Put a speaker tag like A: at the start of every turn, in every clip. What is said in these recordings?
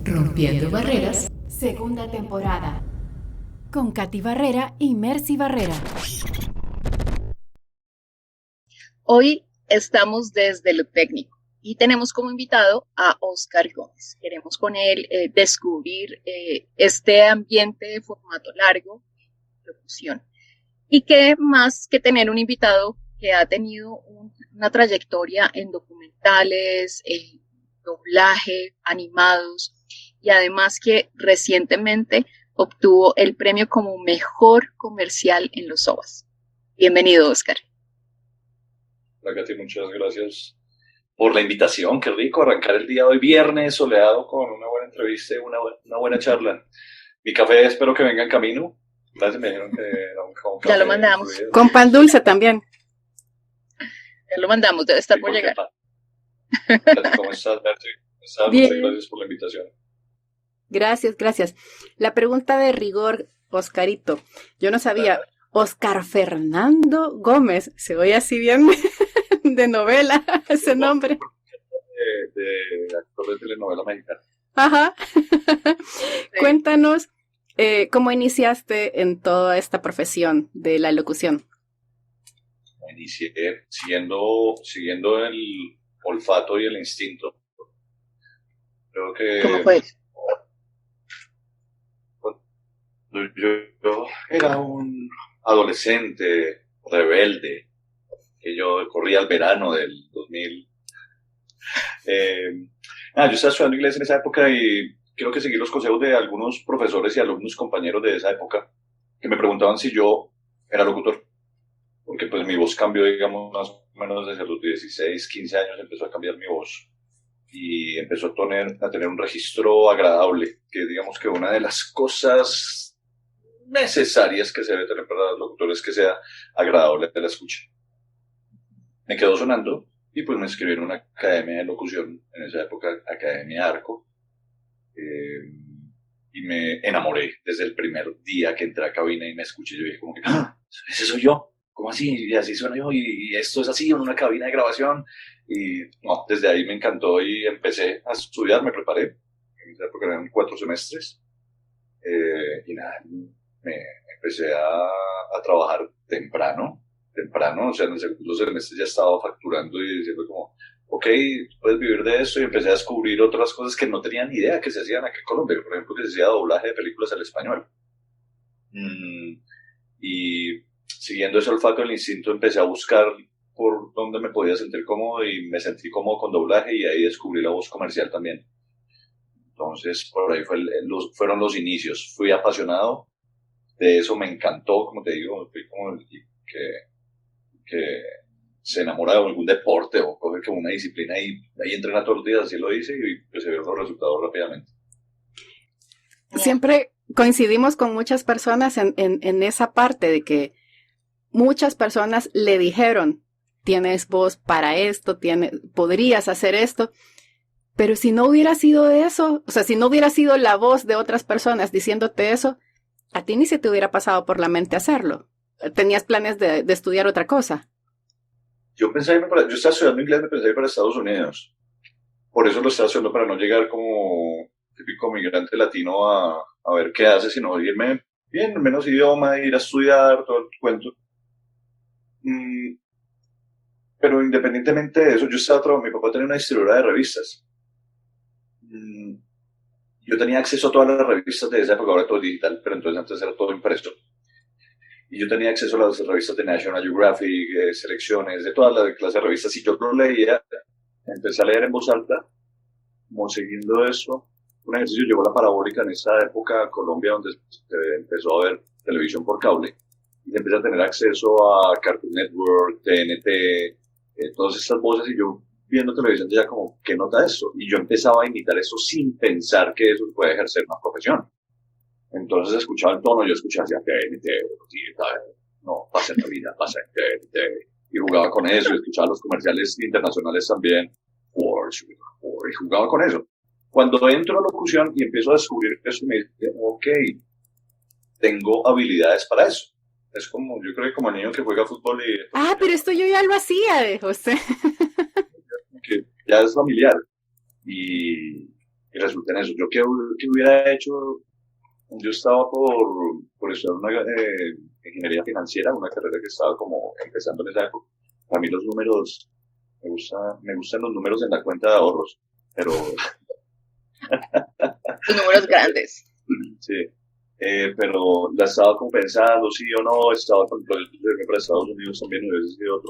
A: Rompiendo Barreras,
B: segunda temporada, con Katy Barrera y Mercy Barrera.
C: Hoy estamos desde lo técnico y tenemos como invitado a Oscar Gómez. Queremos con él descubrir este ambiente de formato largo, locución. Y qué más que tener un invitado que ha tenido una trayectoria en documentales, en doblaje, animados, y además que recientemente obtuvo el premio como mejor comercial en los OVAs. Bienvenido, Oscar.
D: Hola, Katy, muchas gracias por la invitación. Qué rico arrancar el día de hoy, viernes soleado, con una buena entrevista y una buena charla. Mi café espero que venga en camino. Gracias, me dijeron que era un café.
C: Ya lo mandamos.
D: Incluido.
B: Con pan dulce también.
C: Ya lo mandamos, debe estar por llegar.
D: ¿Cómo estás, Berti?
B: Bien.
D: Gracias por la invitación.
B: Gracias. La pregunta de rigor, Oscarito. Yo no sabía. Oscar Fernando Gómez. Se oye así bien de novela ese nombre.
D: De actor de telenovela mexicana.
B: Ajá.
C: Sí.
B: Cuéntanos cómo iniciaste en toda esta profesión de la locución.
D: Inicié siguiendo el olfato y el instinto. Creo que
C: ¿Cómo fue?
D: Yo era un adolescente rebelde, que yo corría el verano del 2000. Yo estaba estudiando inglés en esa época y creo que seguí los consejos de algunos profesores y alumnos compañeros de esa época que me preguntaban si yo era locutor, porque pues mi voz cambió, digamos, más o menos desde los 16, 15 años empezó a cambiar mi voz y empezó a tener un registro agradable, que digamos que una de las cosas necesarias que se debe tener para los locutores que sea agradable de la escucha. Me quedó sonando y pues me inscribí en una academia de locución, en esa época Academia Arco, y me enamoré desde el primer día que entré a cabina y me escuché. Yo dije como que, ¡ah! Ese soy yo. ¿Cómo así? Y así suena yo, y esto es así, en una cabina de grabación. Y no, desde ahí me encantó y empecé a estudiar, me preparé. En esa época eran 4 semestres. Y nada, me empecé a trabajar temprano, o sea, en el segundo semestre ya estaba facturando y diciendo como, ok, puedes vivir de esto, y empecé a descubrir otras cosas que no tenía ni idea que se hacían aquí en Colombia, por ejemplo, que se hacía doblaje de películas al español. Y siguiendo ese olfato del instinto empecé a buscar por dónde me podía sentir cómodo y me sentí cómodo con doblaje y ahí descubrí la voz comercial también. Entonces, por ahí fueron los inicios. Fui apasionado de eso, me encantó, como te digo, fui como el que se enamora de algún deporte o coge como una disciplina y ahí entrena todos los días, así lo hice, y pues se vieron los resultados rápidamente.
B: Siempre coincidimos con muchas personas en esa parte de que muchas personas le dijeron, tienes voz para esto, podrías hacer esto, pero si no hubiera sido eso, o sea, si no hubiera sido la voz de otras personas diciéndote eso, a ti ni se te hubiera pasado por la mente hacerlo. ¿Tenías planes de estudiar otra cosa?
D: Yo estaba estudiando inglés, me pensé ir para Estados Unidos. Por eso lo estaba haciendo, para no llegar como típico migrante latino a ver qué hace, sino irme bien, menos idioma, ir a estudiar, todo el cuento. Pero independientemente de eso, mi papá tenía una distribuidora de revistas. Yo tenía acceso a todas las revistas de esa época, ahora todo digital, pero entonces antes era todo impreso. Y yo tenía acceso a las revistas de National Geographic, selecciones, de todas las clases de revistas, y yo lo leía, empecé a leer en voz alta, como siguiendo eso. Un ejercicio, llegó la parabólica en esa época a Colombia, donde se empezó a ver televisión por cable, y empecé a tener acceso a Cartoon Network, TNT, todas estas voces, y yo viendo televisión ya como, ¿qué nota eso? Y yo empezaba a imitar eso sin pensar que eso puede ejercer una profesión. Entonces escuchaba el tono, yo escuchaba hacia TNT, no, pasa en la vida, pasa en TNT, y jugaba con eso, y escuchaba los comerciales internacionales también, y jugaba con eso. Cuando entro a locución y empiezo a descubrir eso, me digo, ok, tengo habilidades para eso. Es como, yo creo que como el niño que juega fútbol y...
B: Pero esto yo ya lo hacía, José.
D: que ya es familiar. Y y resulta en eso. Yo qué hubiera hecho, yo estaba por estudiar una ingeniería financiera, una carrera que estaba como empezando en esa época. A mí los números, me gustan los números en la cuenta de ahorros, pero
C: Los números grandes.
D: sí. Pero la estaba como pensando, sí o no, estaba con el proyecto de irme para Estados Unidos también, hubiese sido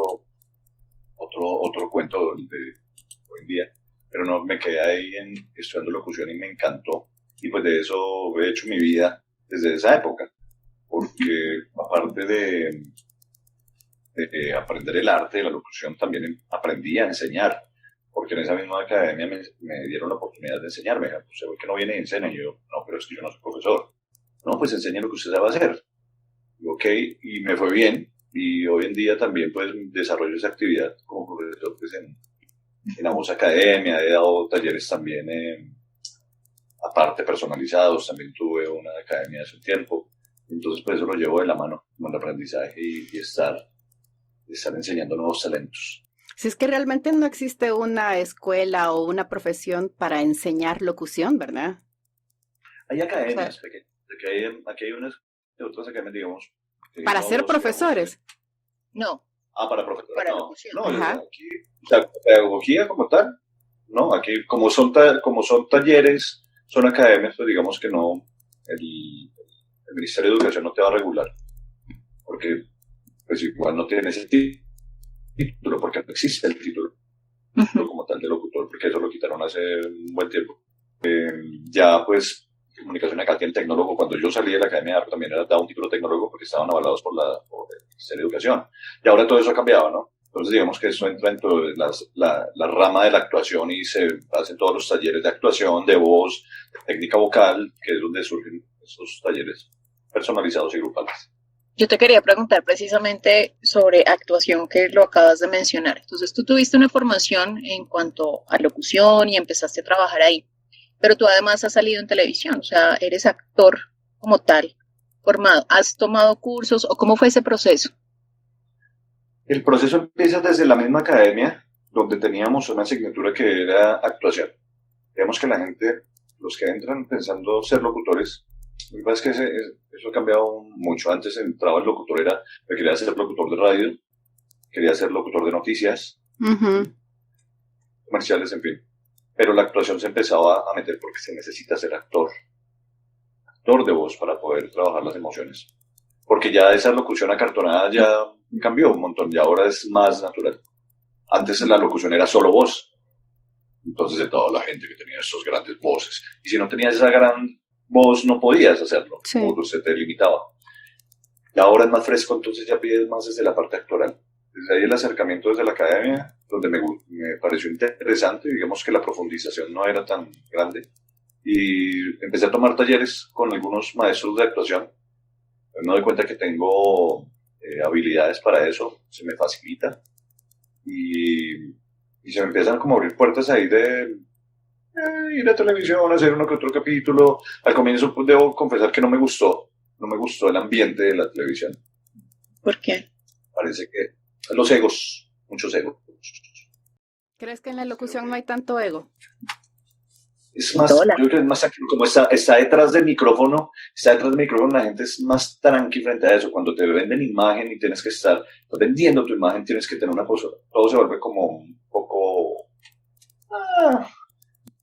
D: otro cuento de hoy en día, pero no, me quedé ahí estudiando locución y me encantó, y pues de eso he hecho mi vida desde esa época, porque aparte de aprender el arte de la locución, también aprendí a enseñar, porque en esa misma academia me dieron la oportunidad de enseñarme. Pues, ¿por qué no viene y enseña? Y yo, no, pero es que yo no soy profesor. No, pues enseñe lo que usted sabe hacer. Y, ok, y me fue bien, y hoy en día también pues desarrollo esa actividad como profesor pues, en la Voz Academia, he dado talleres también aparte personalizados, también tuve una academia hace un tiempo, entonces pues eso lo llevo de la mano con el aprendizaje y estar enseñando nuevos talentos.
B: Si es que realmente no existe una escuela o una profesión para enseñar locución, ¿verdad?
D: Hay
B: O
D: academias
B: sea,
D: pequeñas, aquí hay unas otras academias, digamos,
B: para ser
D: dos,
B: profesores.
C: No,
D: para profesores,
C: para
D: no,
C: locución.
D: no,
B: Ajá.
D: aquí, o sea, pedagogía como tal, no, aquí como son talleres, son academias, pues digamos que no, el Ministerio de Educación no te va a regular, porque pues igual no tiene ese título, porque no existe el título
C: Ujú.
D: como tal de locutor, porque eso lo quitaron hace un buen tiempo. Ya pues comunicación acá tiene tecnólogo. Cuando yo salí de la Academia de Arte también era dado un título tecnólogo porque estaban avalados por el Ministerio de Educación. Y ahora todo eso ha cambiado, ¿no? Entonces digamos que eso entra dentro de la rama de la actuación y se hacen todos los talleres de actuación, de voz, de técnica vocal, que es donde surgen esos talleres personalizados y grupales.
C: Yo te quería preguntar precisamente sobre actuación que lo acabas de mencionar. Entonces, tú tuviste una formación en cuanto a locución y empezaste a trabajar ahí, pero tú además has salido en televisión, o sea, eres actor como tal, formado. ¿Has tomado cursos o cómo fue ese proceso?
D: El proceso empieza desde la misma academia, donde teníamos una asignatura que era actuación. Digamos que la gente, los que entran pensando ser locutores, lo que pasa es que eso ha cambiado mucho. Antes entraba el locutor, me quería ser locutor de radio, quería ser locutor de noticias,
B: Ujú.
D: comerciales, en fin. Pero la actuación se empezaba a meter porque se necesita ser actor de voz para poder trabajar las emociones. Porque ya esa locución acartonada ya cambió un montón, y ahora es más natural. Antes la locución era solo voz, entonces de toda la gente que tenía esos grandes voces. Y si no tenías esa gran voz no podías hacerlo,
B: Sí.
D: o se te limitaba. Y ahora es más fresco, entonces ya pides más desde la parte actoral. Desde ahí el acercamiento desde la academia, donde me pareció interesante, digamos que la profundización no era tan grande. Y empecé a tomar talleres con algunos maestros de actuación. Me doy cuenta que tengo habilidades para eso, se me facilita. Y se me empiezan como a abrir puertas ahí de ir a televisión, hacer uno que otro capítulo. Al comienzo pues, debo confesar que no me gustó el ambiente de la televisión.
C: ¿Por qué?
D: Parece que los egos, muchos egos.
B: ¿Crees que en la locución no hay tanto ego?
D: Es
C: En todo
D: más, yo
C: lado.
D: creo que es más como está detrás del micrófono, la gente es más tranqui frente a eso. Cuando te venden imagen y tienes que estar vendiendo tu imagen, tienes que tener una postura. Todo se vuelve como un poco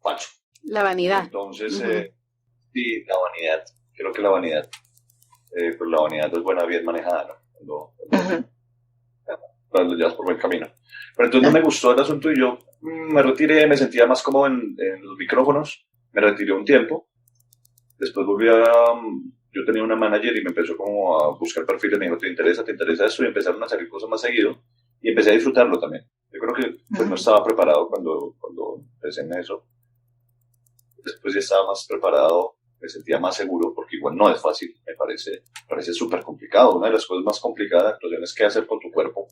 D: falso.
B: La vanidad.
D: Entonces,
B: Ujú.
D: sí, la vanidad, creo que la vanidad, pero la vanidad es buena, bien manejada, ¿no?
C: Ujú.
D: Cuando lo llevas por buen camino. Pero entonces no
C: Ah,
D: me gustó el asunto y yo me retiré, me sentía más cómodo en los micrófonos, me retiré un tiempo, después yo tenía una manager y me empezó como a buscar perfiles, me dijo, te interesa esto? Y empezaron a salir cosas más seguido y empecé a disfrutarlo también. Yo creo que pues no
C: ujú.
D: estaba preparado cuando empecé en eso, después ya estaba más preparado, me sentía más seguro, porque igual no es fácil, parece súper complicado. Una de las cosas más complicadas de actuación es qué hacer con tu cuerpo,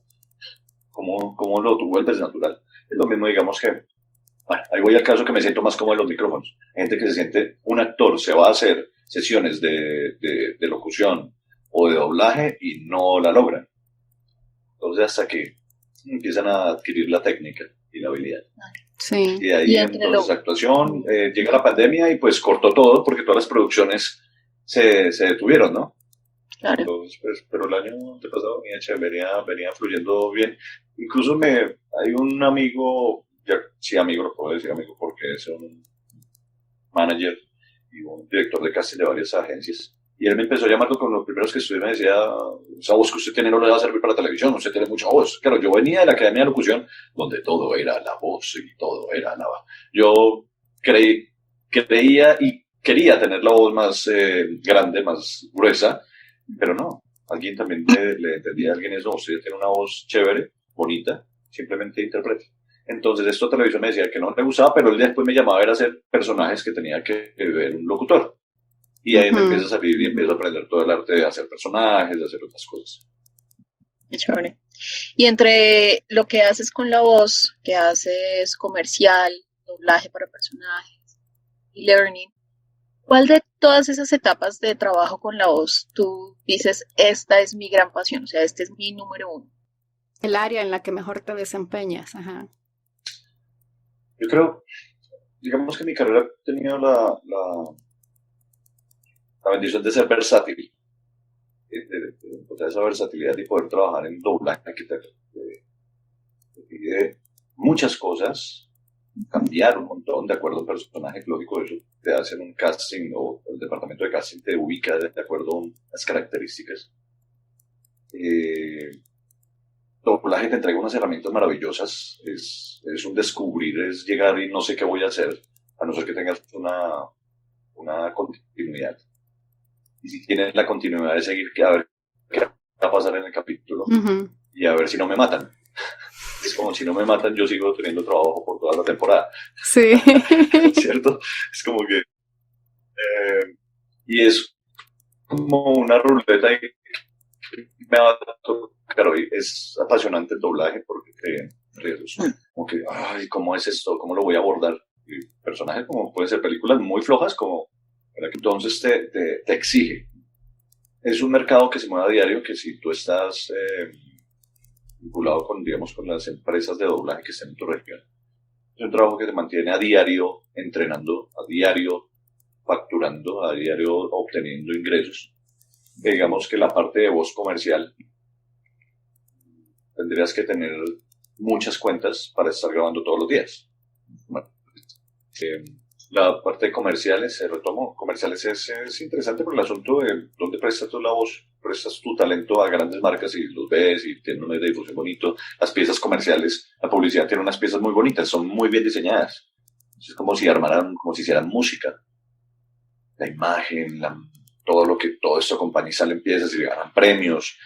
D: cómo lo tú vuelves natural. Es lo mismo, digamos que, bueno, ahí voy al caso que me siento más cómodo en los micrófonos. Hay gente que se siente, un actor se va a hacer sesiones de locución o de doblaje y no la logran. Entonces hasta que empiezan a adquirir la técnica y la habilidad.
B: Sí.
D: Y de ahí
C: Y entre
D: entonces actuación, llega la pandemia y pues cortó todo porque todas las producciones se detuvieron, ¿no?
C: Claro.
D: Entonces, pues, pero el año antepasado venía fluyendo bien. Incluso hay un amigo, sí amigo, lo puedo decir amigo porque es un manager y un director de casting de varias agencias. Y él me empezó llamando con los primeros que estudié, me decía, esa voz que usted tiene no le va a servir para televisión, usted tiene mucha voz. Claro, yo venía de la Academia de Locución, donde todo era la voz y todo era la... Yo creía y quería tener la voz más grande, más gruesa, pero no. Alguien también le entendía a alguien eso, usted tiene una voz chévere, bonita, simplemente interprete. Entonces esto a televisión me decía que no le gustaba, pero él después me llamaba a ver a hacer personajes que tenía que ver un locutor. Y ahí me empieza a salir y empiezo a aprender todo el arte de hacer personajes, de hacer otras cosas.
C: Qué chévere. Y entre lo que haces con la voz, que haces comercial, doblaje para personajes y learning, ¿cuál de todas esas etapas de trabajo con la voz tú dices, esta es mi gran pasión, o sea, este es mi número uno?
B: El área en la que mejor te desempeñas. Ajá.
D: Yo creo, digamos que mi carrera ha tenido la bendición de ser versátil, de esa versatilidad y poder trabajar en doblaje que te pide muchas cosas, cambiar un montón de acuerdo al personaje, lógico, eso te hacen un casting o el departamento de casting te ubica de acuerdo a las características. Doblaje te entrega unas herramientas maravillosas, es un descubrir, es llegar y no sé qué voy a hacer, a no ser que tengas una continuidad. Y si tienes la continuidad de seguir, a ver qué va a pasar en el capítulo y a ver si no me matan. Es como si no me matan, yo sigo teniendo trabajo por toda la temporada.
B: Sí.
D: ¿Cierto? Es como que... y es como una ruleta y me va a tocar hoy. Es apasionante el doblaje porque como que, ay, ¿cómo es esto? ¿Cómo lo voy a abordar? Y personajes como pueden ser películas muy flojas como... Entonces te exige. Es un mercado que se mueve a diario, que si tú estás vinculado con, digamos, con las empresas de doblaje que estén en tu región, es un trabajo que te mantiene a diario entrenando, a diario facturando, a diario obteniendo ingresos. Digamos que la parte de voz comercial tendrías que tener muchas cuentas para estar grabando todos los días. Bueno, la parte de comerciales se retomó. Comerciales es interesante por el asunto de dónde prestas tú la voz, prestas tu talento a grandes marcas y los ves y tienen un medio de difusión bonito. Las piezas comerciales, la publicidad tiene unas piezas muy bonitas, son muy bien diseñadas. Es como si armaran, como si hicieran música. La imagen, todo esto acompaña y salen piezas y ganan premios.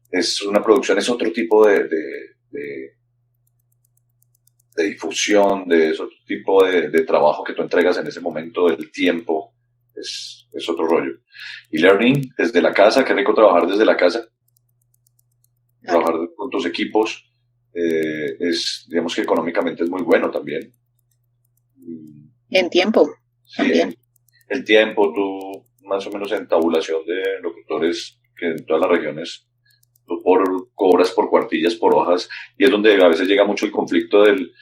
D: Es una producción, es otro tipo de difusión, de ese tipo de trabajo que tú entregas en ese momento, del tiempo, es otro rollo. Y learning desde la casa, qué rico trabajar desde la casa, trabajar con tus equipos, digamos que económicamente es muy bueno también.
C: En tiempo.
D: Sí, también. El tiempo, tú más o menos en tabulación de locutores que en todas las regiones, tú cobras por cuartillas, por hojas, y es donde a veces llega mucho el conflicto del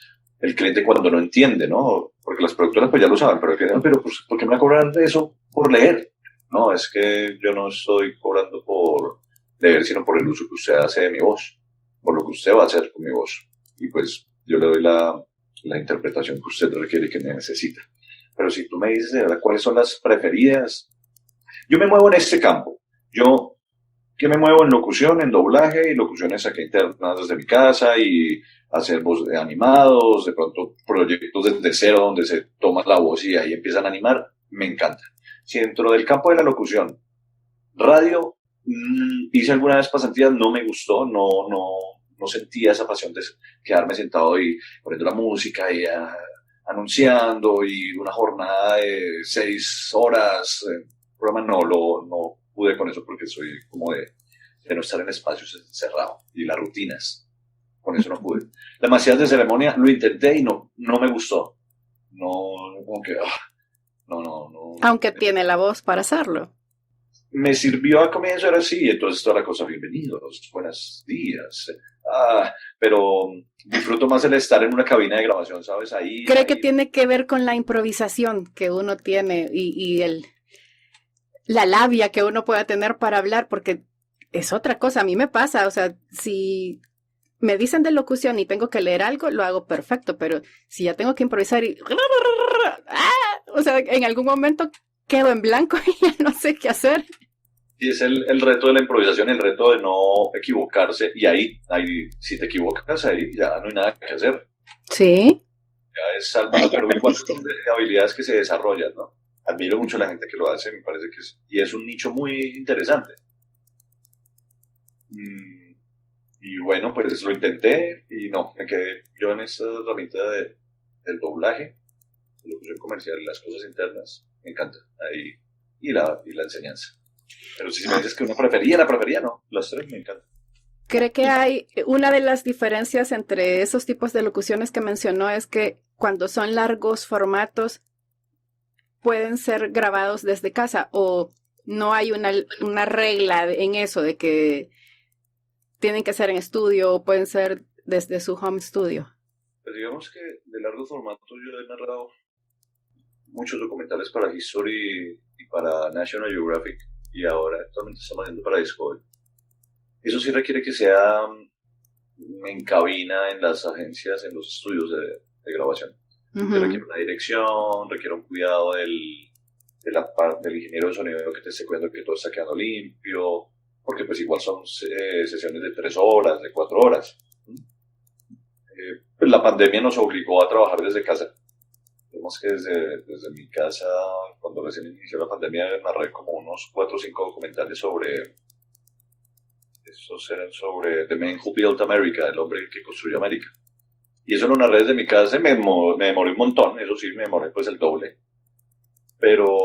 D: cliente cuando no entiende, ¿no? Porque las productoras pues ya lo saben, pero el cliente, pero pues, ¿por qué me va a cobrar eso por leer? No, es que yo no estoy cobrando por leer, sino por el uso que usted hace de mi voz, por lo que usted va a hacer con mi voz. Y pues yo le doy la interpretación que usted requiere y que necesita. Pero si tú me dices de verdad cuáles son las preferidas, yo me muevo en este campo. Yo que me muevo en locución, en doblaje y locuciones acá internas desde mi casa y hacer voz de animados, de pronto proyectos desde cero donde se toma la voz y ahí empiezan a animar, me encanta. Si dentro del campo de la locución, radio, hice alguna vez pasantías, no me gustó, no sentía esa pasión de quedarme sentado y poniendo la música y anunciando y una jornada de 6 horas, programa no pude con eso porque soy como de no estar en espacios encerrados y las rutinas, con eso no pude. Demasiadas de ceremonia lo intenté y no me gustó, no, como que, no.
B: Aunque tiene la voz para hacerlo.
D: Me sirvió al comienzo, era así, entonces toda la cosa, bienvenidos, buenos días, pero disfruto más el estar en una cabina de grabación, ¿sabes?
B: ¿Cree que tiene que ver con la improvisación que uno tiene y la labia que uno pueda tener para hablar? Porque es otra cosa, a mí me pasa, o sea, si me dicen de locución y tengo que leer algo, lo hago perfecto, pero si ya tengo que improvisar y... o sea, en algún momento quedo en blanco y ya no sé qué hacer.
D: Y es el reto de la improvisación, el reto de no equivocarse, y ahí si te equivocas, ahí ya no hay nada que hacer.
B: Sí.
D: Ya es algo, pero igual son de habilidades que se desarrollan, ¿no? Admiro mucho a la gente que lo hace, me parece que y es un nicho muy interesante. Y bueno, pues lo intenté y no, me quedé yo en esta ramita del doblaje, de locución comercial, las cosas internas, me encanta. Ahí, y la enseñanza. Pero si me dices que una prefería, no, las tres me encantan.
B: ¿Cree que hay una de las diferencias entre esos tipos de locuciones que mencionó es que cuando son largos formatos pueden ser grabados desde casa o no hay una regla en eso de que tienen que ser en estudio o pueden ser desde su home studio?
D: Pues digamos que de largo formato yo he narrado muchos documentales para History y para National Geographic y ahora actualmente estamos haciendo para Discovery. Eso sí requiere que sea en cabina, en las agencias, en los estudios de grabación. Que requiere una dirección, requiere un cuidado del ingeniero de sonido que te esté cuidando que todo está quedando limpio, porque pues igual son sesiones de 3 horas, de 4 horas. Pues la pandemia nos obligó a trabajar desde casa. Vemos que desde mi casa, cuando recién inició la pandemia, narré como unos 4 o 5 documentales estos eran sobre The Man Who Built America, el hombre que construyó América. Y eso lo narré desde mi casa y me demoré un montón, eso sí, me demoré pues el doble. Pero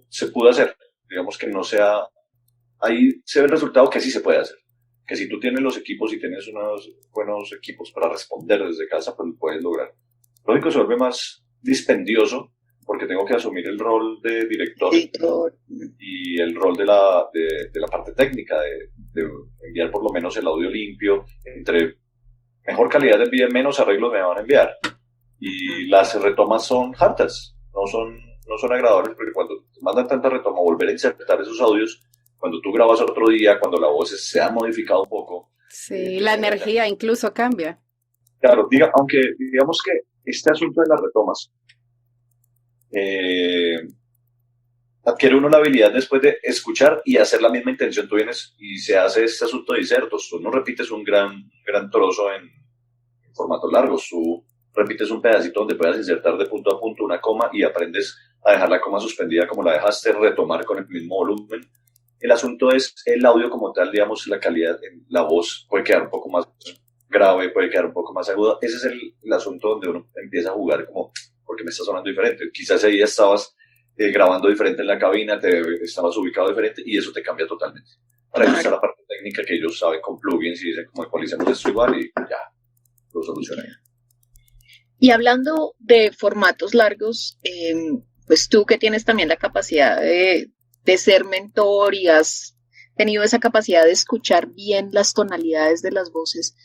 D: se pudo hacer, digamos que no sea... Ahí se ve el resultado que sí se puede hacer. Que si tú tienes los equipos y tienes unos buenos equipos para responder desde casa, pues lo puedes lograr. Lo único se vuelve más dispendioso porque tengo que asumir el rol de director y el rol de la parte técnica, de enviar por lo menos el audio limpio, entre mejor calidad de envío, menos arreglos me van a enviar. Y las retomas son hartas, no son agradables, porque cuando te mandan tanta retoma, volver a insertar esos audios, cuando tú grabas otro día, cuando la voz se ha modificado un poco.
B: Sí, la energía incluso cambia.
D: Claro, aunque digamos que este asunto de las retomas, adquiere uno la habilidad después de escuchar y hacer la misma intención. Tú vienes y se hace este asunto de insertos. Tú no repites un gran trozo en formatos largos. Tú repites un pedacito donde puedas insertar de punto a punto una coma y aprendes a dejar la coma suspendida como la dejaste, retomar con el mismo volumen. El asunto es el audio como tal, digamos, la calidad, la voz puede quedar un poco más grave, puede quedar un poco más aguda. Ese es el asunto donde uno empieza a jugar como, porque me está sonando diferente. Quizás ese día estabas grabando diferente en la cabina, estabas ubicado diferente y eso te cambia totalmente. Para eso está la parte técnica que ellos saben con plugins y dicen como ecualicemos esto igual y ya, lo solucionan.
C: Y hablando de formatos largos, pues tú que tienes también la capacidad de ser mentor y has tenido esa capacidad de escuchar bien las tonalidades de las voces,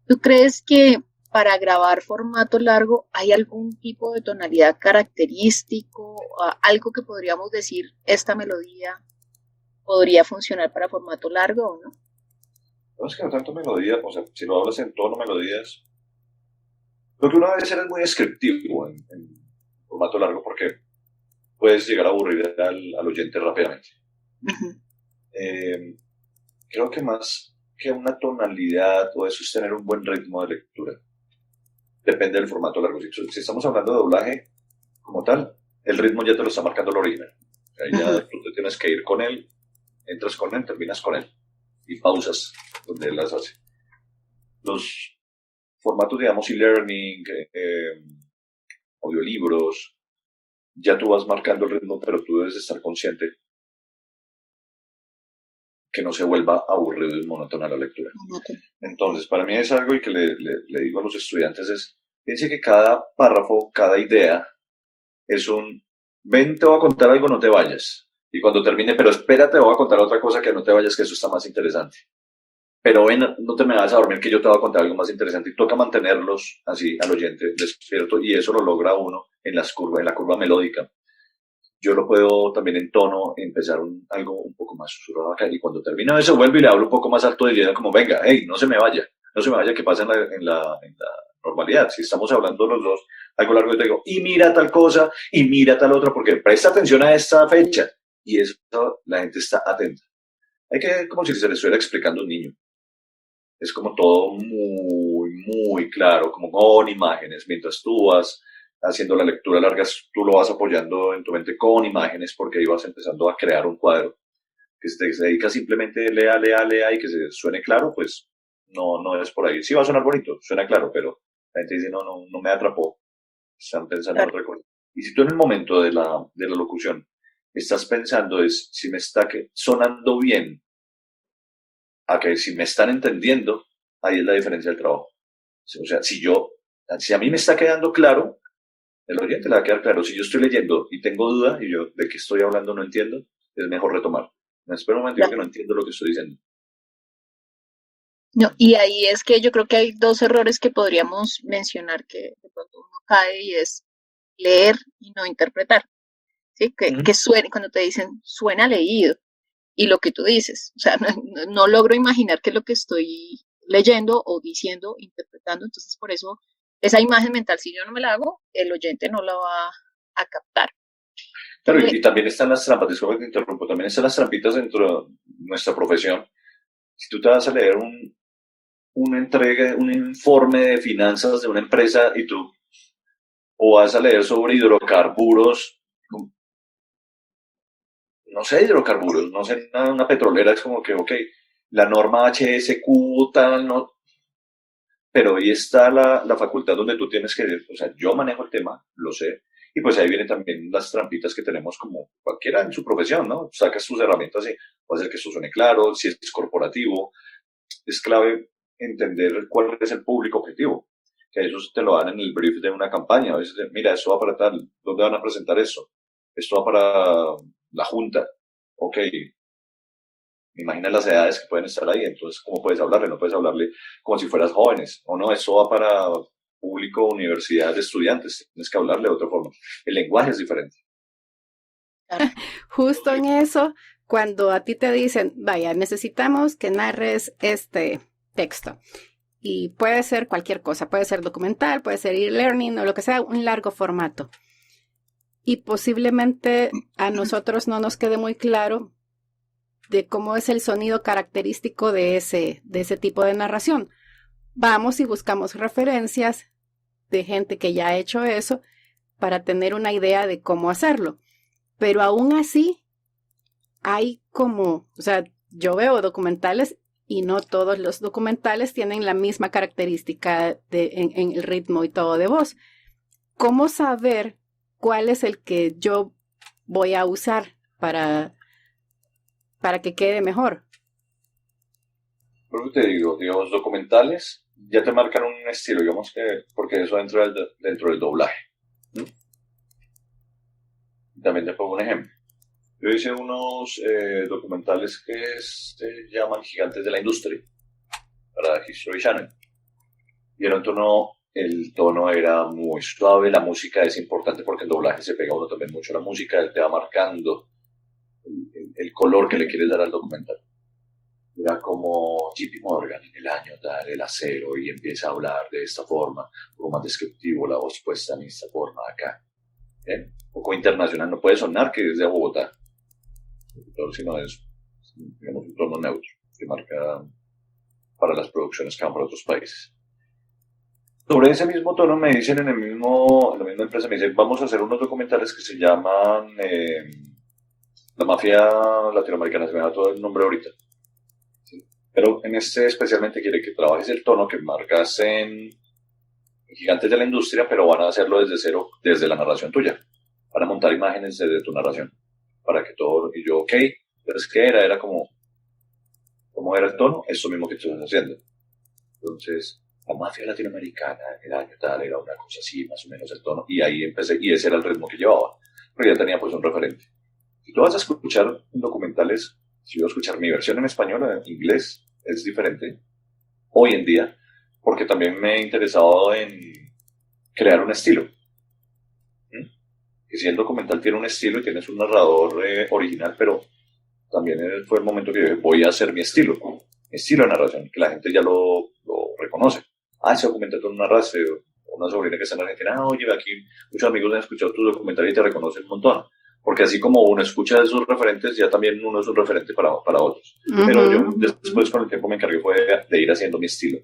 C: ¿tú crees que para grabar formato largo hay algún tipo de tonalidad característico, algo que podríamos decir, esta melodía podría funcionar para formato largo o no?
D: No es que no tanto melodía, o sea, si lo hablas en tono melodías, lo que uno debe ser es muy descriptivo en formato largo porque puedes llegar a aburrir al oyente rápidamente. Uh-huh. Creo que más que una tonalidad o eso es tener un buen ritmo de lectura. Depende del formato largo. Si estamos hablando de doblaje como tal, el ritmo ya te lo está marcando el original. Ahí ya tú te tienes que ir con él, entras con él, terminas con él. Y pausas donde él las hace. Los formatos, digamos, e-learning, audiolibros, ya tú vas marcando el ritmo, pero tú debes estar consciente que no se vuelva aburrido y monótona la lectura. Okay. Entonces, para mí es algo y que le digo a los estudiantes es, piense que cada párrafo, cada idea es ven, te voy a contar algo, no te vayas. Y cuando termine, pero espérate, voy a contar otra cosa que no te vayas, que eso está más interesante. pero ven, no te me vas a dormir que yo te voy a contar algo más interesante y toca mantenerlos así al oyente despierto y eso lo logra uno en en la curva melódica. Yo lo puedo también en tono empezar algo un poco más susurrado acá y cuando termino eso vuelvo y le hablo un poco más alto diciendo como venga, hey, no se me vaya, no se me vaya que pasa en la normalidad. Si estamos hablando los dos algo largo, yo te digo, y mira tal cosa, y mira tal otra, porque presta atención a esta fecha y eso la gente está atenta. Hay que, como si se le estuviera explicando a un niño. Es como todo muy claro, como con imágenes. Mientras tú vas haciendo la lectura larga, tú lo vas apoyando en tu mente con imágenes porque ahí vas empezando a crear un cuadro. Que se dedica simplemente lea y que se suene claro, pues no es por ahí. Sí va a sonar bonito, suena claro, pero la gente dice, no me atrapó. Están pensando en otra cosa. Y si tú en el momento de la locución estás pensando es si me está sonando bien, a que si me están entendiendo, ahí es la diferencia del trabajo. O sea, si a mí me está quedando claro, el oyente le va a quedar claro. Si yo estoy leyendo y tengo duda y yo de qué estoy hablando no entiendo, es mejor retomar. Me espero un momento que no entiendo lo que estoy diciendo.
C: No, y ahí es que yo creo que hay dos errores que podríamos mencionar que de pronto uno cae y es leer y no interpretar, ¿sí? Que suene, cuando te dicen suena leído, y lo que tú dices, o sea, no logro imaginar qué es lo que estoy leyendo o diciendo, interpretando, entonces por eso esa imagen mental, si yo no me la hago, el oyente no la va a captar.
D: Claro, y también están las trampas, disculpa que te interrumpo, también están las trampitas dentro de nuestra profesión. Si tú te vas a leer un informe de finanzas de una empresa y tú, o vas a leer sobre hidrocarburos, no sé, hidrocarburos, no sé, una petrolera es como que, ok, la norma HSQ tal, no, pero ahí está la facultad donde tú tienes que, o sea, yo manejo el tema, lo sé, y pues ahí vienen también las trampitas que tenemos como cualquiera en su profesión, ¿no? Sacas tus herramientas y va a hacer que esto suene claro, si es corporativo, es clave entender cuál es el público objetivo, que eso te lo dan en el brief de una campaña, a veces, mira, esto va para tal, ¿dónde van a presentar eso? Esto va para la junta, ok, imagina las edades que pueden estar ahí, entonces, ¿cómo puedes hablarle? No puedes hablarle como si fueras jóvenes, o no, eso va para público, universidad de estudiantes, tienes que hablarle de otra forma. El lenguaje es diferente.
B: Justo en eso, cuando a ti te dicen, vaya, necesitamos que narres este texto. Y puede ser cualquier cosa, puede ser documental, puede ser e-learning o lo que sea, un largo formato. Y posiblemente a nosotros no nos quede muy claro de cómo es el sonido característico de ese tipo de narración. Vamos y buscamos referencias de gente que ya ha hecho eso para tener una idea de cómo hacerlo. Pero aún así, hay como, o sea, yo veo documentales y no todos los documentales tienen la misma característica en el ritmo y todo de voz. ¿Cómo saber cuál es el que yo voy a usar para que quede mejor?
D: Por eso te digo, digamos, documentales ya te marcan un estilo, digamos que, porque eso dentro del doblaje. ¿Mm? También te pongo un ejemplo. Yo hice unos documentales que se llaman Gigantes de la Industria para History Channel. Y era el tono era muy suave, la música es importante porque el doblaje se pega a uno también mucho a la música, él te va marcando el color que le quieres dar al documental. Era como JP Morgan en el año tal, el acero, y empieza a hablar de esta forma, un poco más descriptivo, la voz puesta en esta forma acá. ¿Bien? Un poco internacional, no puede sonar que es de Bogotá, sino es, digamos, un tono neutro que marca para las producciones que van para otros países. Sobre ese mismo tono me dicen en la misma empresa, me dicen, vamos a hacer unos documentales que se llaman La Mafia Latinoamericana, se me da todo el nombre ahorita. ¿Sí? Pero en este especialmente quiere que trabajes el tono que marcas en Gigantes de la Industria, pero van a hacerlo desde cero, desde la narración tuya. Van a montar imágenes desde tu narración. Para que todo, y yo, ok, entonces, ¿qué era? Era como, ¿cómo era el tono? Eso mismo que tú estás haciendo. Entonces, la mafia latinoamericana en el año tal era una cosa así, más o menos el tono, y ahí empecé, y ese era el ritmo que llevaba, porque ya tenía pues un referente. Si tú vas a escuchar documentales, si voy a escuchar mi versión en español, en inglés, es diferente hoy en día, porque también me he interesado en crear un estilo. Y si el documental tiene un estilo y tienes un narrador original, pero también fue el momento que dije, voy a hacer mi estilo de narración, que la gente ya lo reconoce. Ese documental tú narraste, una sobrina que está en Argentina, oye, aquí muchos amigos han escuchado tu documental y te reconocen un montón. Porque así como uno escucha de sus referentes, ya también uno es un referente para otros. Pero yo después con el tiempo me encargué fue de ir haciendo mi estilo.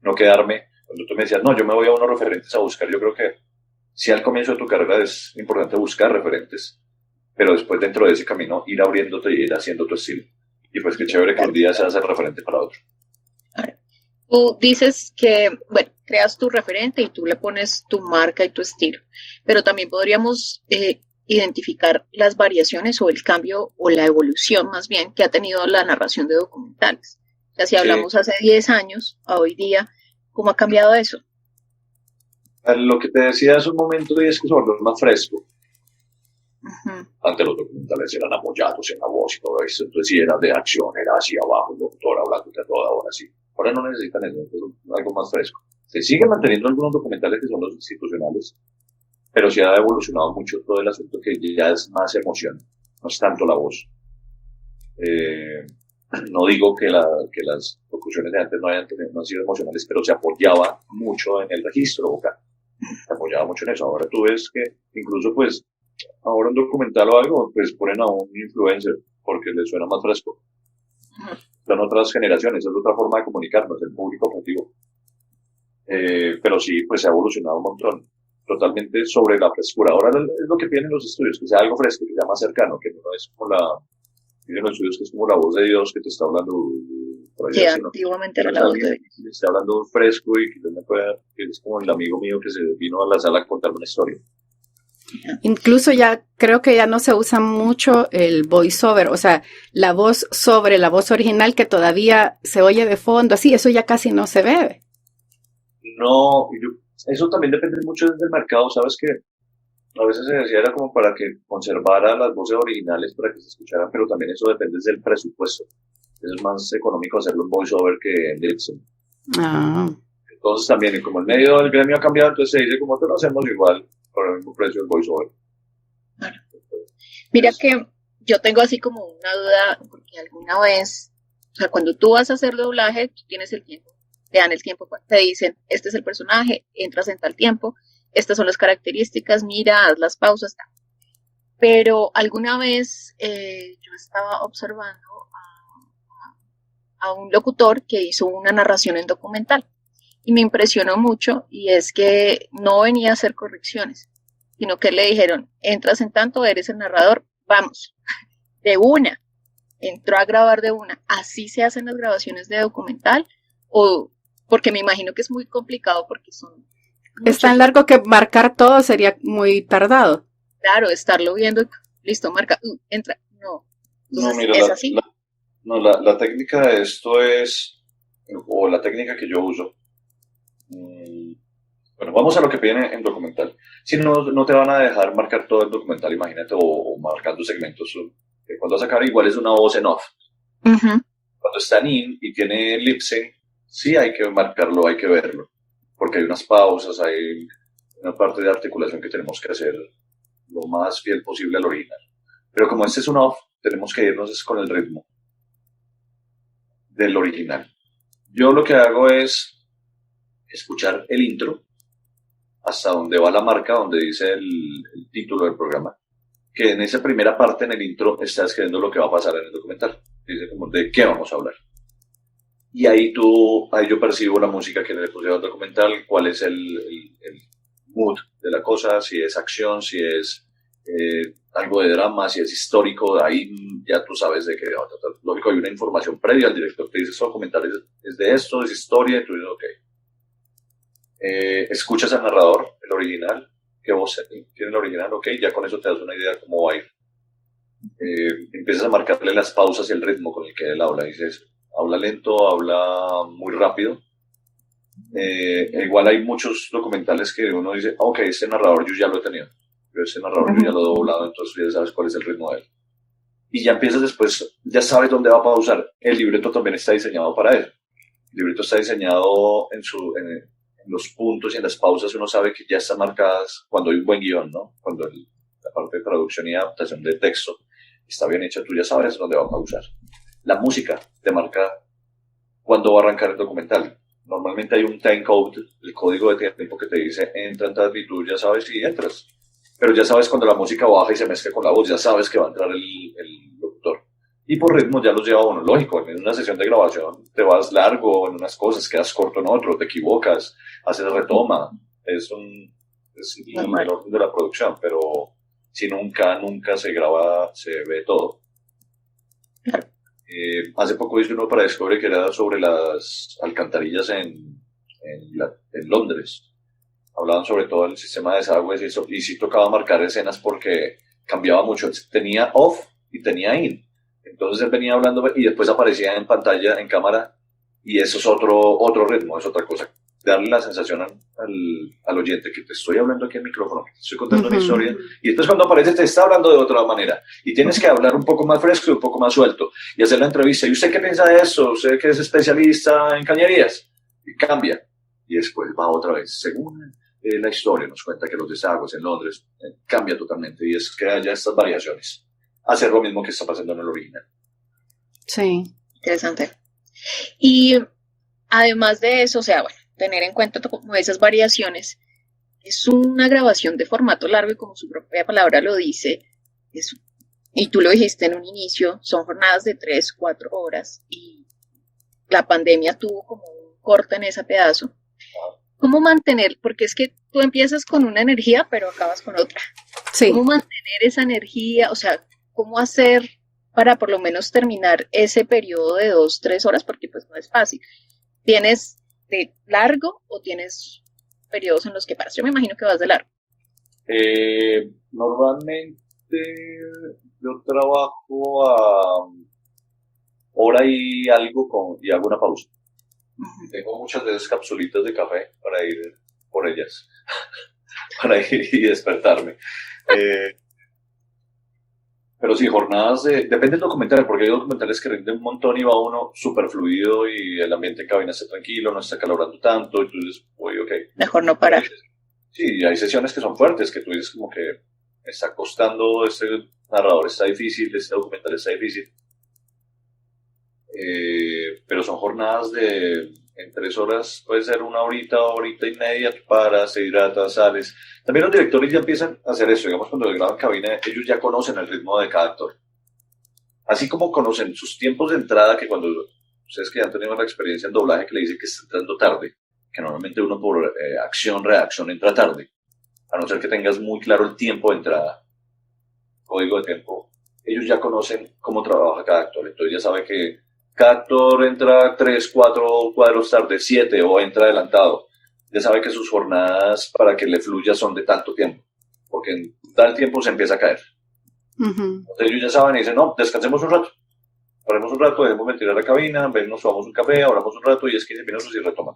D: No quedarme, cuando tú me decías, no, yo me voy a unos referentes a buscar, yo creo que sí al comienzo de tu carrera es importante buscar referentes, pero después dentro de ese camino ir abriéndote y ir haciendo tu estilo. Y pues qué chévere que un día seas el referente para otro.
C: Tú dices que, bueno, creas tu referente y tú le pones tu marca y tu estilo, pero también podríamos identificar las variaciones o el cambio o la evolución más bien que ha tenido la narración de documentales. O sea, si hablamos hace 10 años a hoy día, ¿cómo ha cambiado eso?
D: Lo que te decía hace un momento es que se volvió más fresco. Antes los documentales eran apoyados en la voz y todo eso, entonces si era de acción, era así abajo, el doctor hablando de toda hora así. Ahora no necesitan eso, es algo más fresco. Se siguen manteniendo algunos documentales que son los institucionales, pero sí ha evolucionado mucho todo el asunto que ya es más emoción, no es tanto la voz. No digo que las locuciones de antes no han sido emocionales, pero se apoyaba mucho en el registro vocal. Se apoyaba mucho en eso. Ahora tú ves que incluso pues ahora un documental o algo, pues ponen a un influencer porque les suena más fresco. Son otras generaciones, es otra forma de comunicarnos, el público objetivo. Pero sí, pues se ha evolucionado un montón. Totalmente sobre la frescura. Ahora es lo que piden los estudios, que sea algo fresco, que sea más cercano, que no es como piden los estudios que es como la voz de Dios que te está hablando por allá.
C: Sí, antiguamente era la voz de Dios.
D: Que está hablando fresco y que es como el amigo mío que se vino a la sala a contar una historia.
B: Incluso ya creo que ya no se usa mucho el voiceover, o sea, la voz sobre la voz original que todavía se oye de fondo, así, eso ya casi no se ve.
D: No, eso también depende mucho del mercado, ¿sabes qué? A veces se decía era como para que conservara las voces originales para que se escucharan, pero también eso depende del presupuesto. Eso es más económico hacerlo en voiceover que en lip sync. Entonces también, como el medio del gremio ha cambiado, entonces se dice como que lo hacemos igual por el mismo precio del voiceover.
C: Claro. Mira que yo tengo así como una duda, porque alguna vez, o sea, cuando tú vas a hacer doblaje, tú tienes el tiempo, te dan el tiempo, te dicen, este es el personaje, entras en tal tiempo, estas son las características, mira, haz las pausas, tal. Pero alguna vez yo estaba observando a un locutor que hizo una narración en documental y me impresionó mucho, y es que no venía a hacer correcciones, sino que le dijeron, entras en tanto, eres el narrador, vamos, de una, entró a grabar de una. ¿Así se hacen las grabaciones de documental? O porque me imagino que es muy complicado porque son...
B: Es tan largo que marcar todo sería muy tardado.
C: Claro, estarlo viendo, listo, marca, entra, no. Entonces,
D: no, mira,
C: ¿es así?
D: La técnica de esto es, o la técnica que yo uso, bueno, vamos a lo que piden en documental. Si no te van a dejar marcar todo el documental, imagínate, o marcando segmentos. Cuando vas a sacar igual es una voz en off. Cuando está en in y tiene lip sync, sí hay que marcarlo, hay que verlo. Porque hay unas pausas, hay una parte de articulación que tenemos que hacer lo más fiel posible al original. Pero como este es un off, tenemos que irnos con el ritmo del original. Yo lo que hago es escuchar el intro hasta donde va la marca, donde dice el título del programa, que en esa primera parte en el intro está escribiendo lo que va a pasar en el documental, dice como de qué vamos a hablar, y ahí yo percibo la música que le pusieron al documental, cuál es el mood de la cosa, si es acción, si es algo de drama, si es histórico, ahí ya tú sabes de qué va a tratar. Lógico, hay una información previa, el director te dice, este documental es de esto, es historia, y tú dices, ok. Escuchas al narrador, el original, qué voz tiene el original, ok, ya con eso te das una idea de cómo va a ir. Empiezas a marcarle las pausas y el ritmo con el que él habla, dices, habla lento, habla muy rápido. Igual hay muchos documentales que uno dice, ok, este narrador yo ya lo he tenido, pero este narrador yo ya lo he doblado, entonces ya sabes cuál es el ritmo de él. y ya empiezas después, ya sabes dónde va a pausar. El libreto también está diseñado para eso. El libreto está diseñado en los puntos y en las pausas, uno sabe que ya están marcadas cuando hay un buen guión, ¿no? Cuando la parte de traducción y adaptación de texto está bien hecha, tú ya sabes dónde va a pausar. La música te marca cuándo va a arrancar el documental. Normalmente hay un time code, el código de tiempo que te dice entra, entra, y tú ya sabes si entras. Pero ya sabes cuando la música baja y se mezcla con la voz, ya sabes que va a entrar el locutor. Y por ritmo ya los lleva uno. Lógico, en una sesión de grabación te vas largo en unas cosas, quedas corto en otro, te equivocas, haces retoma. Es el orden de la producción, pero si nunca se graba, se ve todo.
C: Claro.
D: Hace poco hice uno para Discovery que era sobre las alcantarillas en Londres. Hablaban sobre todo el sistema de desagües y eso, y sí tocaba marcar escenas porque cambiaba mucho. Tenía off y tenía in. Entonces él venía hablando y después aparecía en pantalla, en cámara, y eso es otro ritmo, es otra cosa. Darle la sensación al oyente que te estoy hablando aquí al micrófono, que te estoy contando una historia, y después cuando aparece te está hablando de otra manera, y tienes que hablar un poco más fresco y un poco más suelto, y hacer la entrevista. ¿Y usted qué piensa de eso? ¿Usted que es especialista en cañerías? Y cambia, y después va otra vez, según la historia nos cuenta que los desagües en Londres cambia totalmente, y es que haya estas variaciones. Hacer lo mismo que está pasando en el original.
B: Sí.
C: Interesante. Y además de eso, o sea, bueno, tener en cuenta como esas variaciones, es una grabación de formato largo y como su propia palabra lo dice, y tú lo dijiste en un inicio, son jornadas de 3, 4 horas y la pandemia tuvo como un corte en ese pedazo. ¿Cómo mantener? Porque es que tú empiezas con una energía, pero acabas con otra.
B: Sí.
C: ¿Cómo mantener esa energía? O sea, ¿cómo hacer para por lo menos terminar ese periodo de 2, 3 horas? Porque pues no es fácil. ¿Tienes de largo o tienes periodos en los que paras? Yo me imagino que vas de largo.
D: Normalmente yo trabajo a hora y algo y hago una pausa. Tengo muchas veces capsulitas de café para ir por ellas, para ir y despertarme. Pero sí, jornadas depende del documental, porque hay documentales que rinden un montón y va uno súper fluido y el ambiente en cabina está tranquilo, no está calorando tanto, y tú dices, uy, ok.
C: Mejor no parar.
D: Sí, hay sesiones que son fuertes, que tú dices como que me está costando, este narrador está difícil, este documental está difícil. Pero son jornadas en 3 horas, puede ser una horita y media, tú paras, te hidratas, sales. También los directores ya empiezan a hacer eso, digamos, cuando graban cabina, ellos ya conocen el ritmo de cada actor. Así como conocen sus tiempos de entrada, que cuando ustedes que ya han tenido la experiencia en doblaje que le dicen que está entrando tarde, que normalmente uno por reacción entra tarde, a no ser que tengas muy claro el tiempo de entrada, código de tiempo, ellos ya conocen cómo trabaja cada actor, entonces ya sabe que cada actor entra 3, 4 cuadros tarde, 7 o entra adelantado. Ya sabe que sus jornadas para que le fluya son de tanto tiempo, porque en tal tiempo se empieza a caer. Entonces ellos ya saben y dicen, no, descansemos un rato, paremos un rato, dejemos ventilar la cabina, nos tomamos un café, hablamos un rato y es 15 minutos y retoman.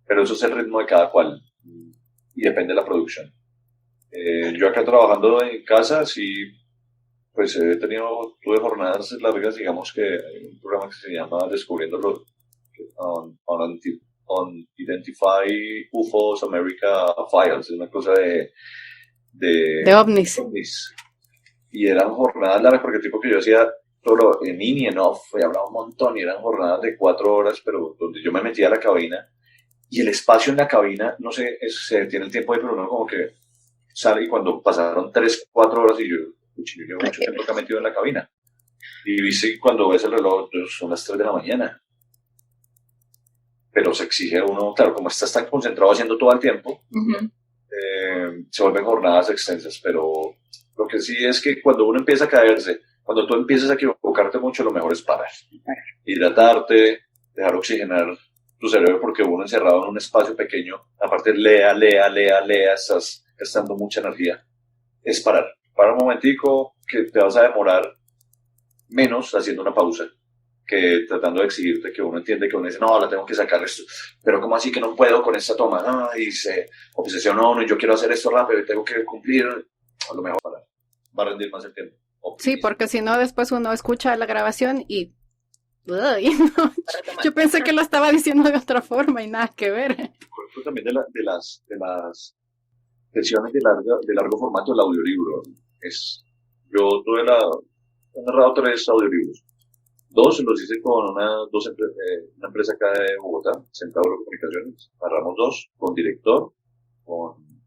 D: Pero eso es el ritmo de cada cual y depende de la producción. Yo acá trabajando en casa, sí, pues tuve jornadas largas, digamos que hay un programa que se llama Descubriendo on Identify UFOs America Files, es una cosa de
B: ovnis.
D: Y eran jornadas largas porque el tipo que yo hacía todo en in y en off, y hablaba un montón y eran jornadas de 4 horas, pero donde yo me metía a la cabina y el espacio en la cabina, no sé, se tiene el tiempo ahí, pero uno como que sale y cuando pasaron 3, 4 horas y yo llevo mucho tiempo acá metido en la cabina. Y viste cuando ves el reloj, son las 3 de la mañana. Pero se exige a uno, claro, como estás tan concentrado haciendo todo el tiempo, se vuelven jornadas extensas. Pero lo que sí es que cuando uno empieza a caerse, cuando tú empiezas a equivocarte mucho, lo mejor es parar. Hidratarte, dejar oxigenar tu cerebro, porque uno encerrado en un espacio pequeño, aparte lea, estás gastando mucha energía. Es parar. Para un momentico que te vas a demorar menos haciendo una pausa que tratando de exigirte, que uno entiende que uno dice, no, la tengo que sacar esto, pero ¿cómo así que no puedo con esta toma? Y se obsesiona uno y yo quiero hacer esto rápido y tengo que cumplir, a lo mejor va a rendir más el tiempo.
B: Sí,
D: optimista.
B: porque si no, después uno escucha la grabación y... Uy, no, yo pensé que lo estaba diciendo de otra forma y nada que ver.
D: Esto también de las sesiones de largo formato del audiolibro. Yo he narrado 3 audiolibros. 2 los hice con una empresa acá de Bogotá, Centauro Comunicaciones. Narramos 2 con director, con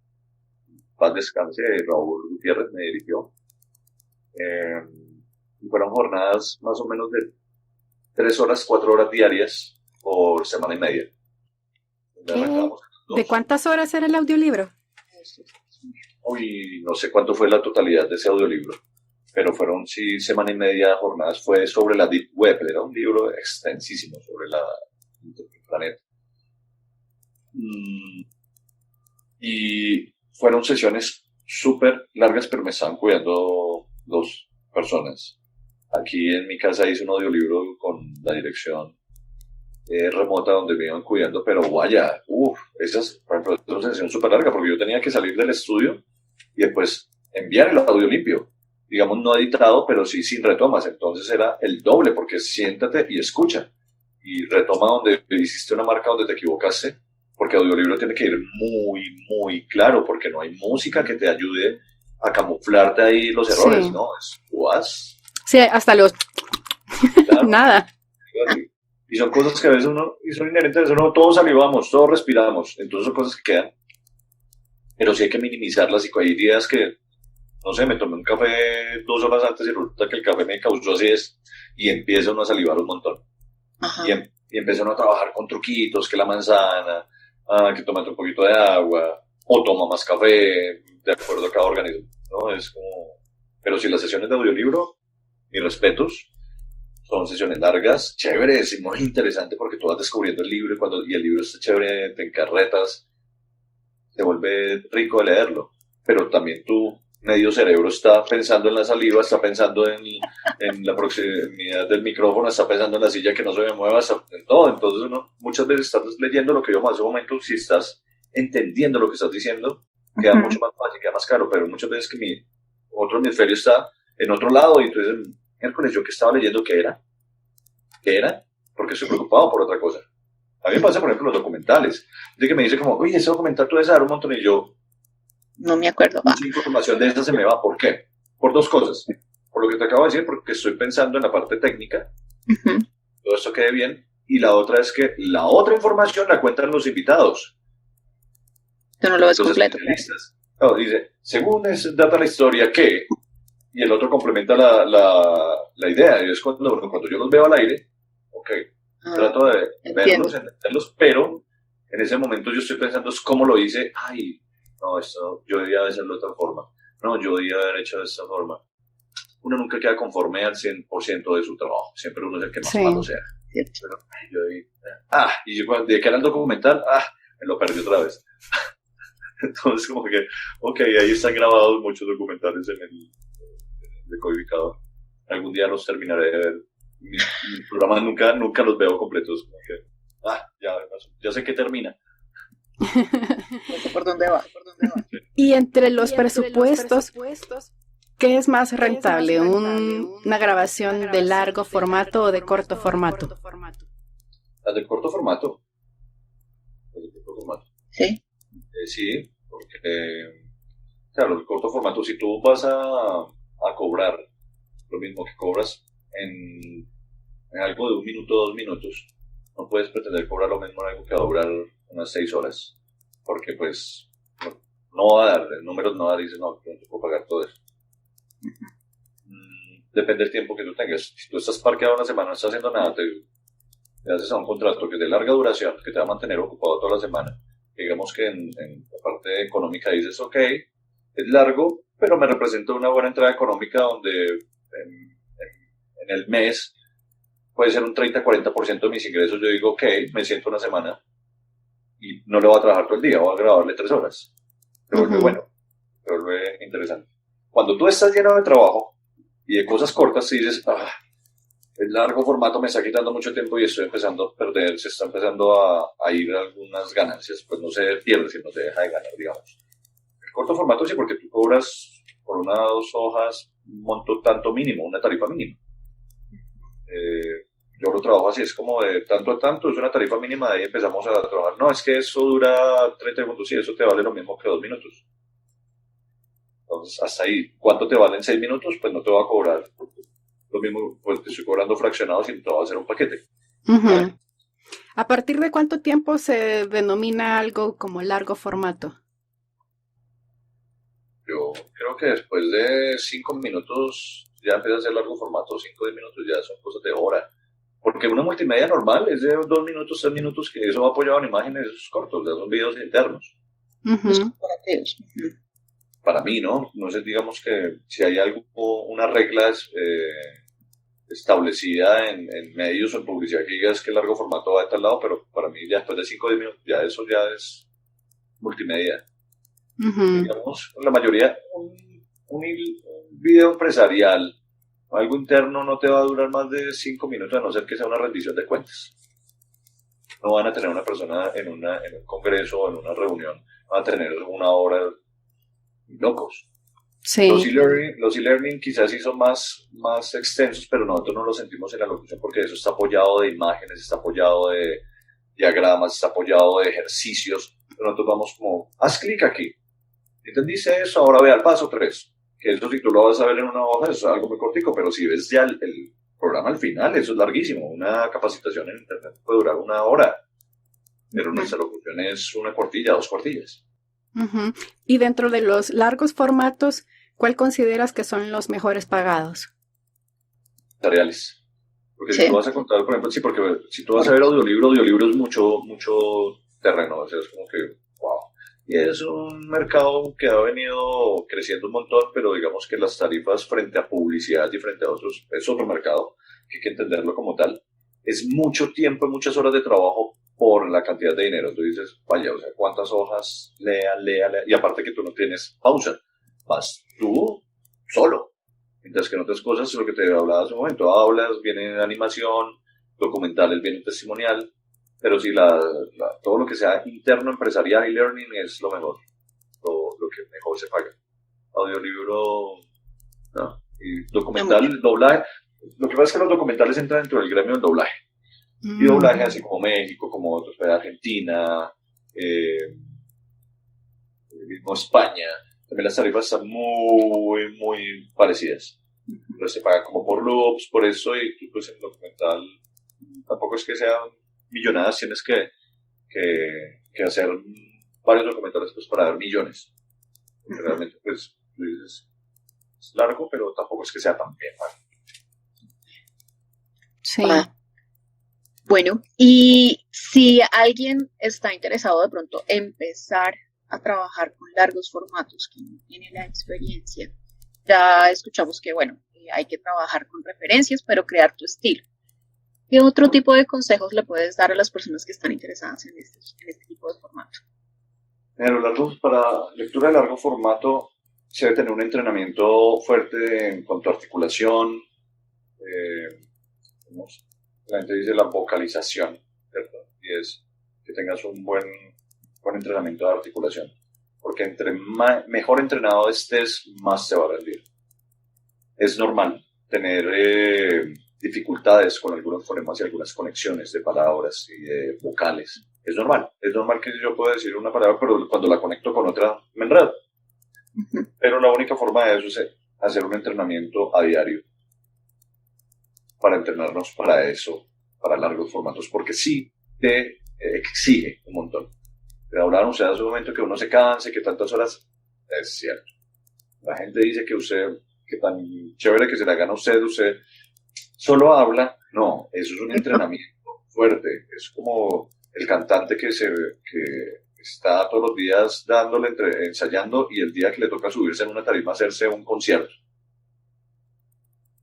D: Paz Descanse, Raúl Gutiérrez me dirigió. Eh, y fueron jornadas más o menos de 3 horas, 4 horas diarias por semana y media. Donde
B: ¿Qué?
D: arrancábamos
B: ¿De cuántas horas era el audiolibro?
D: Uy, no sé cuánto fue la totalidad de ese audiolibro, pero fueron sí semana y media jornadas. Fue sobre la Deep Web, era un libro extensísimo sobre el planeta. Y fueron sesiones súper largas, pero me estaban cuidando 2 personas. Aquí en mi casa hice un audiolibro con la dirección remota donde me iban cuidando, pero vaya, por ejemplo, es una sesión súper larga porque yo tenía que salir del estudio y después enviar el audio limpio, digamos no editado, pero sí sin retomas, entonces era el doble porque siéntate y escucha y retoma donde hiciste una marca donde te equivocaste, porque audiolibro tiene que ir muy, muy claro porque no hay música que te ayude a camuflarte ahí los errores,
B: Sí.
D: ¿no? Es guas,
B: Sí, hasta los...
D: claro.
B: Nada.
D: Y son cosas que a veces y son inherentes a uno, todos salivamos, todos respiramos, entonces son cosas que quedan, pero sí hay que minimizarlas y hay días que, no sé, me tomé un café 2 horas antes y resulta que el café me causó acidez y empiezo uno a salivar un montón.
C: Ajá.
D: Y empiezo uno a trabajar con truquitos, que la manzana, que tomate un poquito de agua, o toma más café, de acuerdo a cada organismo, ¿no? Es como... Pero si las sesiones de audiolibro, mis respetos, son sesiones largas, chéveres y muy interesante porque tú vas descubriendo el libro y el libro está chévere, te encarretas, te vuelve rico de leerlo, pero también tu medio cerebro está pensando en la saliva, está pensando en la proximidad del micrófono, está pensando en la silla que no se me mueva, está en todo. Entonces uno muchas veces estás leyendo lo que yo hace un momento, si estás entendiendo lo que estás diciendo, queda mucho más fácil, queda más claro, pero muchas veces que mi otro hemisferio está en otro lado y entonces miércoles yo que estaba leyendo, ¿qué era? ¿Qué era? Porque estoy preocupado por otra cosa. A mí me pasa, por ejemplo, los documentales. De que me dice como, oye, ese documental tú debes saber un montón y yo,
C: No me acuerdo.
D: mucha información de esa se me va. ¿Por qué? Por 2 cosas. Por lo que te acabo de decir, porque estoy pensando en la parte técnica, todo esto quede bien. Y la otra es que la otra información la cuentan los invitados.
C: Tú no lo ves
D: Entonces,
C: completo.
D: no, dice, según data la historia que, y el otro complementa la idea. Y es cuando yo los veo al aire, ok, trato de verlos, entenderlos, pero en ese momento yo estoy pensando es cómo lo hice. Ay, no, esto yo debía hacerlo de otra forma. No, yo debía haber hecho de esta forma. Uno nunca queda conforme al 100% de su trabajo. Siempre uno es el que más malo sea. Pero, ay, y yo de que era el documental, me lo perdí otra vez. Entonces, como que, ok, ahí están grabados muchos documentales en el decodificador. Algún día los terminaré de ver. Mis programas nunca los veo completos. Como que, ya sé que termina.
C: ¿Por dónde va?
B: Y entre los presupuestos, ¿qué es más rentable? ¿Una grabación de largo formato o de corto formato?
D: Las de corto formato.
C: Sí.
D: Sí, porque, claro, el corto formato, si tú vas a cobrar lo mismo que cobras en algo de 1 minuto, 2 minutos, no puedes pretender cobrar lo mismo en algo que va a durar unas 6 horas, porque pues no va a dar, el número no va a dar, dices, no te puedo pagar todo eso. Depende del tiempo que tú tengas. Si tú estás parqueado una semana, no estás haciendo nada, te haces a un contrato que es de larga duración, que te va a mantener ocupado toda la semana. Digamos que en la parte económica dices, ok, es largo, pero me representa una buena entrada económica donde en el mes puede ser un 30-40% de mis ingresos. Yo digo, ok, me siento una semana y no le voy a trabajar todo el día, voy a grabarle 3 horas. Se vuelve bueno, se vuelve interesante. Cuando tú estás lleno de trabajo y de cosas cortas, y dices, el largo formato me está quitando mucho tiempo y estoy empezando a perder, se está empezando a ir algunas ganancias, pues no se pierde, sino se deja de ganar, digamos. El corto formato sí, porque tú cobras por 1 o 2 hojas un monto tanto mínimo, una tarifa mínima. Yo lo trabajo así, es como de tanto a tanto, es una tarifa mínima, de ahí empezamos a trabajar. No, es que eso dura 30 minutos y eso te vale lo mismo que 2 minutos. Entonces, hasta ahí, ¿cuánto te valen 6 minutos? Pues no te va a cobrar lo mismo, pues te estoy cobrando fraccionado, sino te va a hacer un paquete.
B: Ujú. ¿A partir de cuánto tiempo se denomina algo como largo formato?
D: Yo creo que después de 5 minutos ya empieza a ser largo formato, 5 o 10 minutos ya son cosas de hora. Porque una multimedia normal es de 2 minutos, 3 minutos, que eso va apoyado en imágenes cortos, ya son videos internos.
C: Los
B: Ujú.
C: corporativos. Ujú.
D: Para mí, ¿no? No sé, digamos que si hay algo, unas reglas establecida en medios o en publicidad que digas que el largo formato va de tal lado, pero para mí ya después de 5 o 10 minutos, ya eso ya es multimedia.
B: Ujú.
D: Digamos, la mayoría, un video empresarial, algo interno no te va a durar más de 5 minutos, a no ser que sea una rendición de cuentas. No van a tener una persona en un congreso o en una reunión, van a tener una hora locos.
B: Sí.
D: Los e-learning quizás sí son más extensos, pero nosotros no lo sentimos en la locución porque eso está apoyado de imágenes, está apoyado de diagramas, está apoyado de ejercicios. Nosotros vamos como, haz clic aquí. ¿Entendiste eso? Ahora ve al paso 3. Que eso si tú lo vas a ver en una hoja es algo muy cortico, pero si ves ya el programa al final, eso es larguísimo. Una capacitación en internet puede durar una hora, pero nuestra locución es una cuartilla, 2 cuartillas.
B: Ujú. Y dentro de los largos formatos, ¿cuál consideras que son los mejores pagados?
D: Materiales. Porque si
C: Sí.
D: tú vas a contar, por ejemplo, sí, porque si tú vas a ver audiolibro es mucho terreno, o sea, es como que, wow. Y es un mercado que ha venido creciendo un montón, pero digamos que las tarifas frente a publicidad y frente a otros, es otro mercado, que hay que entenderlo como tal. Es mucho tiempo y muchas horas de trabajo por la cantidad de dinero. Tú dices, vaya, o sea, ¿cuántas hojas? Lea. Y aparte que tú no tienes pausa, vas tú solo. Mientras que en otras cosas, lo que te hablaba hace un momento, hablas, viene animación, documentales, viene testimonial, pero sí, todo lo que sea interno, empresarial y learning es lo mejor, lo que mejor se paga. Audiolibro, no. Y
C: No mucho.
D: documental, doblaje. Lo que pasa es que los documentales entran dentro del gremio del doblaje. Y doblaje así como México, como otros, Argentina, mismo España. También las tarifas están muy parecidas. Pero se paga como por loops, por eso, y tú pues en documental tampoco es que sean millonadas, tienes que hacer varios documentales pues para dar millones. Porque realmente pues es largo, pero tampoco es que sea tan bien.
B: Sí.
C: Ah, bueno, y si alguien está interesado de pronto en empezar a trabajar con largos formatos, que no tiene la experiencia, ya escuchamos que, bueno, hay que trabajar con referencias, pero crear tu estilo. ¿Qué otro tipo de consejos le puedes dar a las personas que están interesadas en este tipo de formato?
D: Para lectura de largo formato se debe tener un entrenamiento fuerte en cuanto a articulación, la gente dice la vocalización, ¿cierto? Y es que tengas un buen entrenamiento de articulación, porque entre mejor entrenado estés, más te va a rendir. Es normal tener dificultades con algunos fonemas y algunas conexiones de palabras y de vocales. Es normal que yo pueda decir una palabra, pero cuando la conecto con otra me enredo. Pero la única forma de eso es hacer un entrenamiento a diario para entrenarnos para eso, para largos formatos, porque sí te exige un montón. Te hablaron ustedes hace un momento que uno se canse, que tantas horas, es cierto. La gente dice que tan chévere que se la gana usted solo habla. No, eso es un entrenamiento fuerte. Es como el cantante que está todos los días dándole, ensayando, y el día que le toca subirse en una tarima a hacerse un concierto.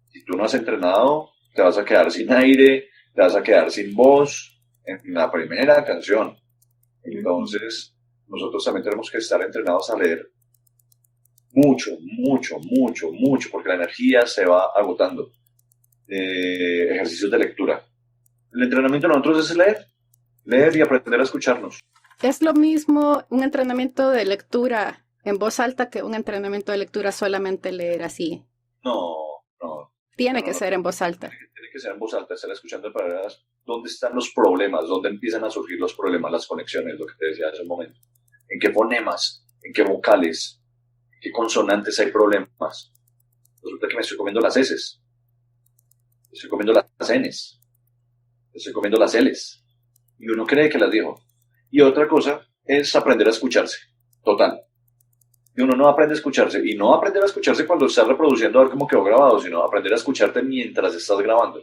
D: Si tú no has entrenado, te vas a quedar sin aire, te vas a quedar sin voz en la primera canción. Entonces, nosotros también tenemos que estar entrenados a leer mucho, porque la energía se va agotando. Ejercicios de lectura. El entrenamiento de nosotros es leer y aprender a escucharnos.
B: Es lo mismo un entrenamiento de lectura en voz alta que un entrenamiento de lectura solamente leer así,
D: No, no,
B: Tiene
D: no,
B: que
D: no,
B: ser en voz alta.
D: tiene que ser en voz alta, estar escuchando para ver dónde están los problemas, dónde empiezan a surgir los problemas, las conexiones, lo que te decía hace un momento. En qué fonemas, en qué vocales, en qué consonantes hay problemas. Resulta que me estoy comiendo las S, estoy comiendo las Ns, estoy comiendo las Ls. Y uno cree que las dijo. Y otra cosa es aprender a escucharse. Total. Y uno no aprende a escucharse. Y no aprender a escucharse cuando estás reproduciendo a ver cómo quedó grabado, sino aprender a escucharte mientras estás grabando.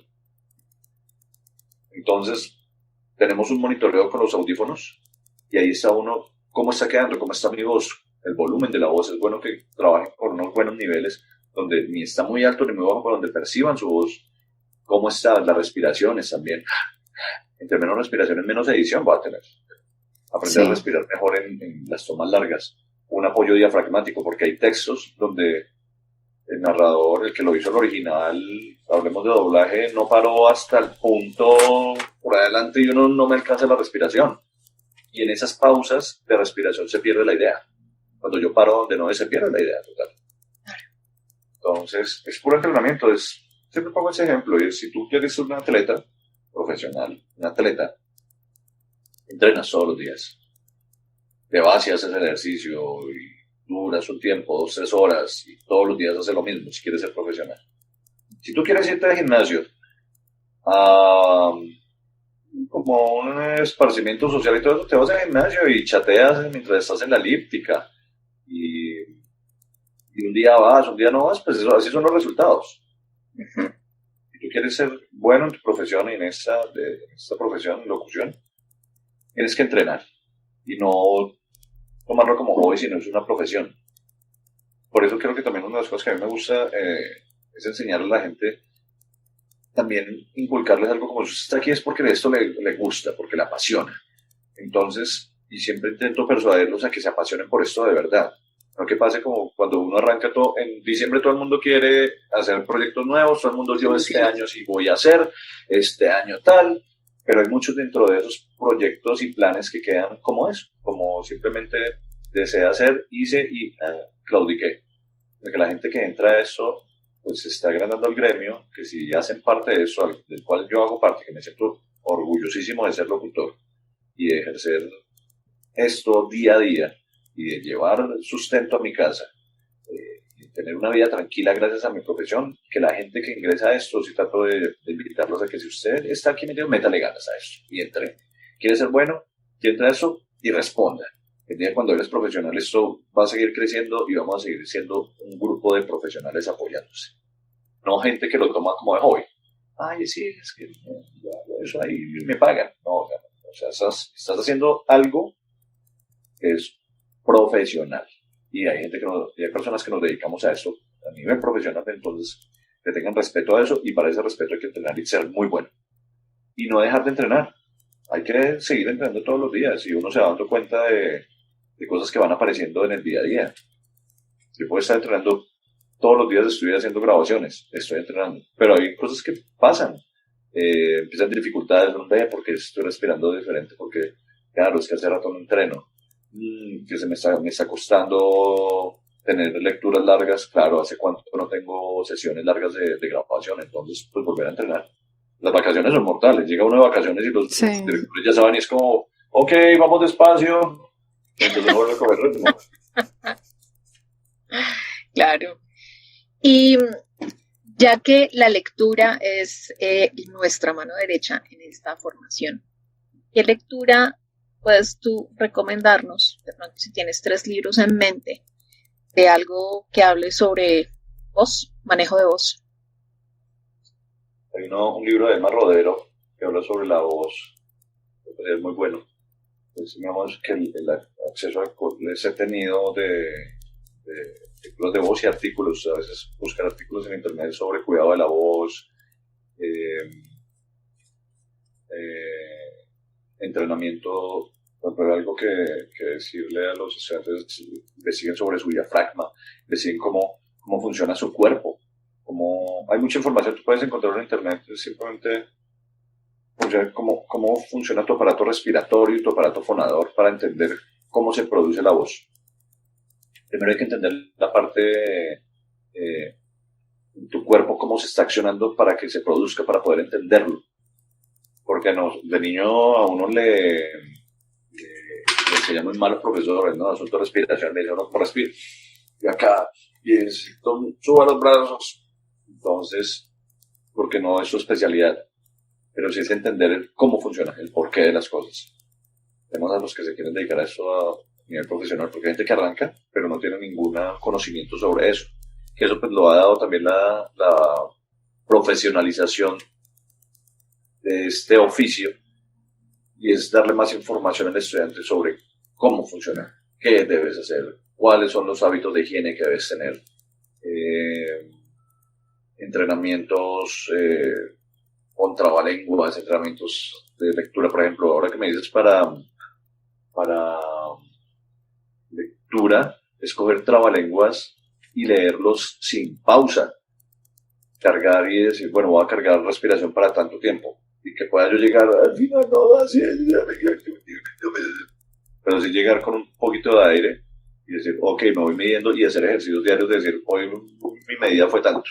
D: Entonces, tenemos un monitoreo con los audífonos y ahí está uno, cómo está quedando, cómo está mi voz, el volumen de la voz. Es bueno que trabajen con unos buenos niveles donde ni está muy alto ni muy bajo, pero donde perciban su voz. Cómo están las respiraciones también. Entre menos respiraciones, menos edición va a tener. Aprender a respirar mejor en las tomas largas. Un apoyo diafragmático, porque hay textos donde el narrador, el que lo hizo el original, hablemos de doblaje, no paró hasta el punto por adelante y uno no me alcanza la respiración. Y en esas pausas de respiración se pierde la idea. Cuando yo paro donde no es, se pierde la idea total. Entonces, es puro entrenamiento. Siempre pongo ese ejemplo. Y si tú quieres ser un atleta profesional, un atleta, entrenas todos los días. Te vas y haces ejercicio y duras un tiempo, 2, 3 horas, y todos los días haces lo mismo si quieres ser profesional. Si tú quieres irte al gimnasio como un esparcimiento social y todo eso, te vas al gimnasio y chateas mientras estás en la elíptica. Y un día vas, un día no vas, pues así son los resultados. Si tú quieres ser bueno en tu profesión y en esta profesión, locución, tienes que entrenar y no tomarlo como hobby, sino es una profesión. Por eso creo que también una de las cosas que a mí me gusta es enseñarle a la gente, también inculcarles algo como si usted está aquí es porque esto le gusta, porque le apasiona. Entonces, y siempre intento persuadirlos a que se apasionen por esto de verdad. No que pase como cuando uno arranca todo, en diciembre todo el mundo quiere hacer proyectos nuevos, todo el mundo yo este año sí voy a hacer, este año tal, pero hay muchos dentro de esos proyectos y planes que quedan como eso, como simplemente desea hacer, hice y claudiqué. Porque la gente que entra a eso, pues se está agrandando el gremio, que si hacen parte de eso, del cual yo hago parte, que me siento orgullosísimo de ser locutor y de ejercer esto día a día, y de llevar sustento a mi casa, y tener una vida tranquila gracias a mi profesión, que la gente que ingresa a esto, sí trato de invitarlos a que si usted está aquí metido, métale ganas a esto y entre. ¿Quiere ser bueno? Y entra a eso y responda. El día cuando eres profesional, esto va a seguir creciendo y vamos a seguir siendo un grupo de profesionales apoyándose. No gente que lo toma como de hobby. Ay, sí, es que eso ahí me pagan. No, o sea, estás haciendo algo que es profesional. Y hay gente y hay personas que nos dedicamos a eso a nivel profesional, entonces que tengan respeto a eso, y para ese respeto hay que entrenar y ser muy bueno. Y no dejar de entrenar. Hay que seguir entrenando todos los días y uno se va dando cuenta de cosas que van apareciendo en el día a día. Yo puedo estar entrenando todos los días, estoy haciendo grabaciones, estoy entrenando, pero hay cosas que pasan. Empiezan dificultades, no sé, porque estoy respirando diferente, porque claro, es que hace rato no entreno. Que me está costando tener lecturas largas, claro, hace cuánto no tengo sesiones largas de grabación, entonces pues volver a entrenar. Las vacaciones son mortales, llega uno de vacaciones y los directores ya saben y es como, ok, vamos despacio, entonces no vuelve a coger ritmo.
C: Claro. Y ya que la lectura es nuestra mano derecha en esta formación, ¿qué lectura puedes tú recomendarnos? De pronto, si tienes 3 libros en mente de algo que hable sobre voz, manejo de voz.
D: Hay un libro de Emma Rodero que habla sobre la voz, es muy bueno. Pues, digamos que el acceso les he tenido de artículos de voz y artículos, a veces buscar artículos en internet sobre cuidado de la voz, entrenamiento, pero algo que decirle a los estudiantes: investiguen sobre su diafragma, investiguen cómo funciona su cuerpo. Hay mucha información que puedes encontrar en internet, simplemente cómo funciona tu aparato respiratorio y tu aparato fonador para entender cómo se produce la voz. Primero hay que entender la parte en tu cuerpo cómo se está accionando para que se produzca, para poder entenderlo. Porque no, de niño a uno le enseñan muy malos profesores, ¿no? Asunto de respiración, le dicen, no, ¿cómo respira? Y acá, y suba los brazos. Entonces, porque no es su especialidad, pero sí es entender cómo funciona, el porqué de las cosas. Tenemos a los que se quieren dedicar a eso a nivel profesional, porque hay gente que arranca, pero no tiene ningún conocimiento sobre eso. Que eso pues lo ha dado también la profesionalización de este oficio, y es darle más información al estudiante sobre cómo funciona, qué debes hacer, cuáles son los hábitos de higiene que debes tener, entrenamientos con trabalenguas, entrenamientos de lectura, por ejemplo. Ahora que me dices para lectura, escoger trabalenguas y leerlos sin pausa, cargar y decir, bueno, voy a cargar respiración para tanto tiempo, y que pueda yo llegar al final, no, así, pero sí llegar con un poquito de aire y decir, ok, me voy midiendo, y hacer ejercicios diarios, de decir, hoy mi medida fue tanto,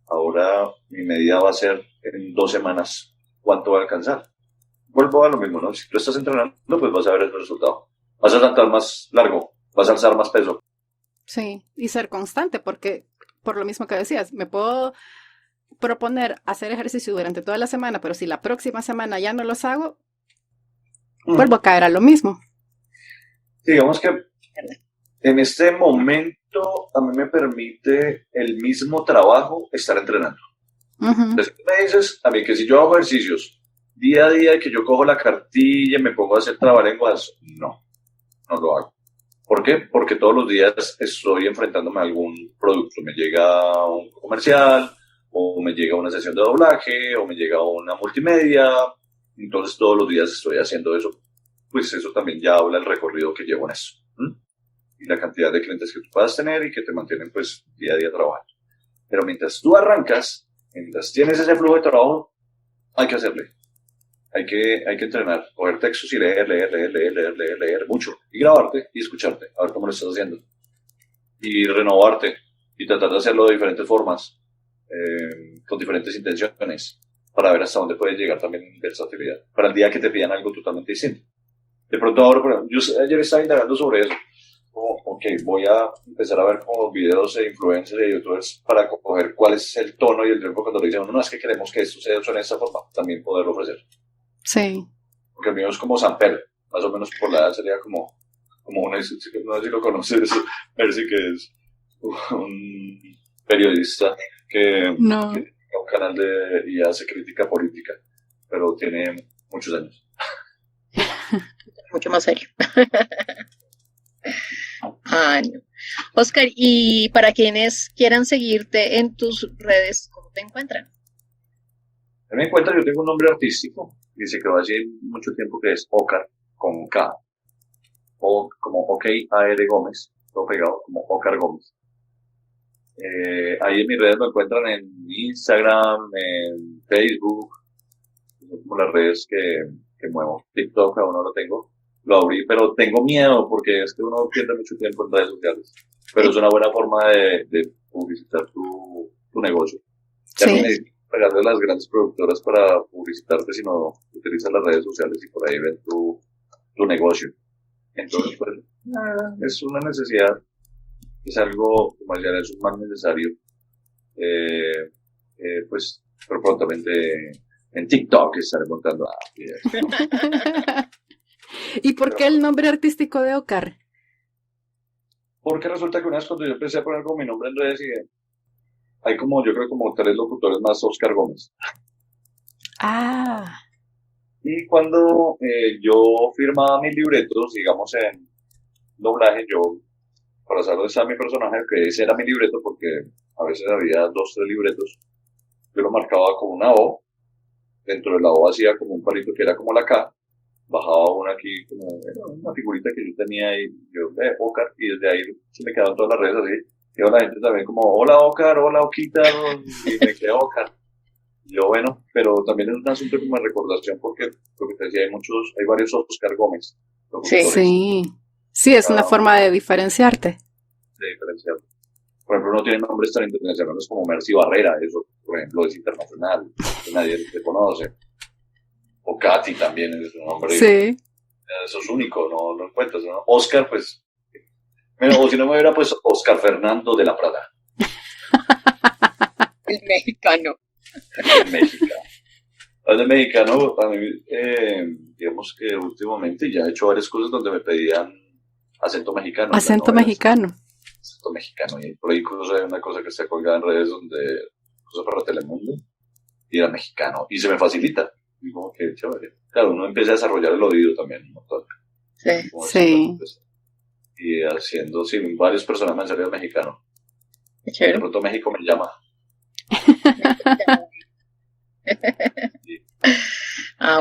D: ahora mi medida va a ser en 2 semanas, ¿cuánto va a alcanzar? Vuelvo a lo mismo, ¿no? Si tú estás entrenando, pues vas a ver el resultado. Vas a saltar más largo, vas a alzar más peso.
B: Sí, y ser constante, porque por lo mismo que decías, me puedo proponer hacer ejercicio durante toda la semana, pero si la próxima semana ya no los hago, vuelvo a caer a lo mismo.
D: Digamos que en este momento a mí me permite el mismo trabajo estar entrenando. Entonces me dices a mí que si yo hago ejercicios día a día, que yo cojo la cartilla y me pongo a hacer trabalenguas, no lo hago. ¿Por qué? Porque todos los días estoy enfrentándome a algún producto. Me llega un comercial, o me llega una sesión de doblaje, o me llega una multimedia. Entonces todos los días estoy haciendo eso. Pues eso también ya habla el recorrido que llevo en eso. Y la cantidad de clientes que tú puedas tener y que te mantienen pues día a día trabajando. Pero mientras tú arrancas, mientras tienes ese flujo de trabajo, hay que hacerle. Hay que entrenar, coger textos y leer mucho, y grabarte y escucharte, a ver cómo lo estás haciendo, y renovarte, y tratar de hacerlo de diferentes formas, con diferentes intenciones, para ver hasta dónde puedes llegar también en versatilidad, para el día que te pidan algo totalmente distinto. De pronto ahora, por ejemplo, yo ayer estaba indagando sobre eso, ok, voy a empezar a ver como videos de influencers y de youtubers para coger cuál es el tono y el tiempo cuando le dicen, no, es que queremos que esto se suene de esta forma, también poderlo ofrecer.
B: Sí.
D: Porque el mío es como Samper, más o menos por la edad sería como no sé si lo conoces, Percy, que es un periodista que tiene un canal y hace crítica política, pero tiene muchos años.
C: Mucho más serio. No. Oscar, y para quienes quieran seguirte en tus redes, ¿cómo te encuentran?
D: A mí me encuentran, yo tengo un nombre artístico, y se quedó así mucho tiempo, que es Ocar, con K, o como OK A.R. Gómez, todo pegado, como Ocar Gómez. Ahí en mis redes me encuentran en Instagram, en Facebook, son como las redes que muevo. TikTok aún no lo tengo, lo abrí, pero tengo miedo porque es que uno pierde mucho tiempo en redes sociales. Pero es una buena forma de publicitar tu negocio. Ya no necesitas pagarle a las grandes productoras para publicitarte, sino utilizas las redes sociales y por ahí ven tu negocio. Entonces, pues, es una necesidad, es algo, como decían, es un mal necesario. Pues, pero prontamente en TikTok estaré montando.
B: ¿Y por qué el nombre artístico de Ocar?
D: Porque resulta que una vez cuando yo empecé a poner como mi nombre en redes, hay como, yo creo, como 3 locutores más Oscar Gómez. Y cuando yo firmaba mis libretos, digamos en doblaje, yo, para saber dónde está mi personaje, que ese era mi libreto, porque a veces había 2, 3 libretos, yo lo marcaba con una O, dentro de la O hacía como un palito que era como la K, bajaba una aquí, como una figurita que yo tenía y yo, Ocar, y desde ahí se me quedaban todas las redes así, y la gente también como, hola Ocar, hola Oquita, y me quedé Ocar. Yo, bueno, pero también es un asunto como de recordación, porque lo que te decía, hay varios Oscar Gómez.
B: Sí, es una forma de diferenciarte.
D: De diferenciarte. Por ejemplo, no tiene nombres tan internacionales como Mercy Barrera, eso, por ejemplo, es internacional, que nadie le conoce. O Katy también es un nombre,
B: Sí.
D: eso es único, no encuentras, ¿no? Oscar, pues, o si no me hubiera, pues, Oscar Fernando de la Prada,
C: El mexicano.
D: en México. De mexicano, a mí, digamos que últimamente ya he hecho varias cosas donde me pedían acento mexicano.
B: Acento mexicano.
D: Acento mexicano. Y por ahí incluso hay una cosa que está colgada en redes donde cosa para Telemundo y era mexicano. Y se me facilita. Y como que chévere. Claro, uno empieza a desarrollar el oído también un montón.
C: Sí.
B: Sí.
D: Y haciendo, sí, varios personajes me han salido mexicano.
C: Qué
D: De
C: chévere.
D: pronto México me llama.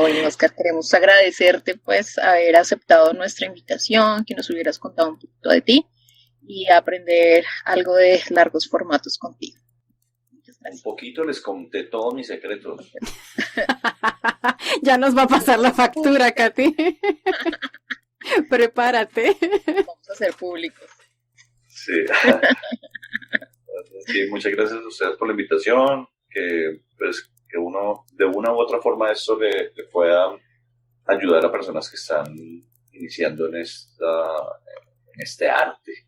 C: Bueno, Oscar, queremos agradecerte pues haber aceptado nuestra invitación, que nos hubieras contado un poquito de ti y aprender algo de largos formatos contigo. Muchas
D: Un
C: gracias.
D: poquito les conté todos mis secretos.
B: Ya nos va a pasar la factura, Katy. Prepárate.
C: Vamos a ser públicos.
D: Sí. Sí, muchas gracias a ustedes por la invitación, que pues que uno de una u otra forma esto le pueda ayudar a personas que están iniciando en este arte.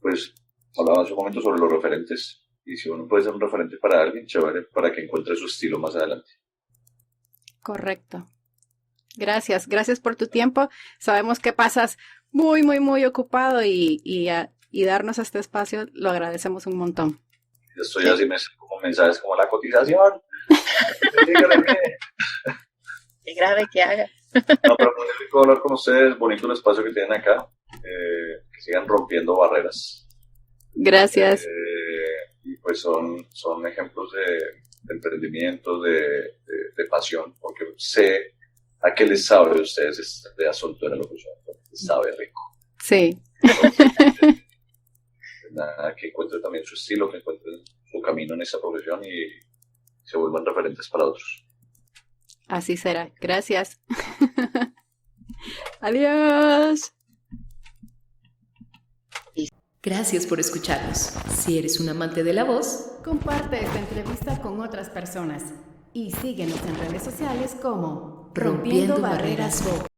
D: Pues hablaba hace un momento sobre los referentes, y si uno puede ser un referente para alguien, chévere, para que encuentre su estilo más adelante.
B: Correcto. Gracias por tu tiempo. Sabemos que pasas muy, muy, muy ocupado y darnos este espacio lo agradecemos un montón.
D: Estoy así como mensajes como la cotización. Dígale,
C: Qué grave que haga.
D: no, pero muy rico hablar con ustedes, bonito el espacio que tienen acá, que sigan rompiendo barreras.
B: Gracias.
D: Y pues son ejemplos de emprendimiento, de pasión, porque sé a qué les sabe a ustedes de asunto de la locución, les sabe rico.
B: Sí.
D: Entonces, nada, que encuentren también su estilo, que encuentren su camino en esa profesión y se vuelvan referentes para otros.
B: Así será. Gracias. Adiós.
A: Gracias por escucharnos. Si eres un amante de la voz,
B: Comparte esta entrevista con otras personas y síguenos en redes sociales como
A: Rompiendo Barreras Voz.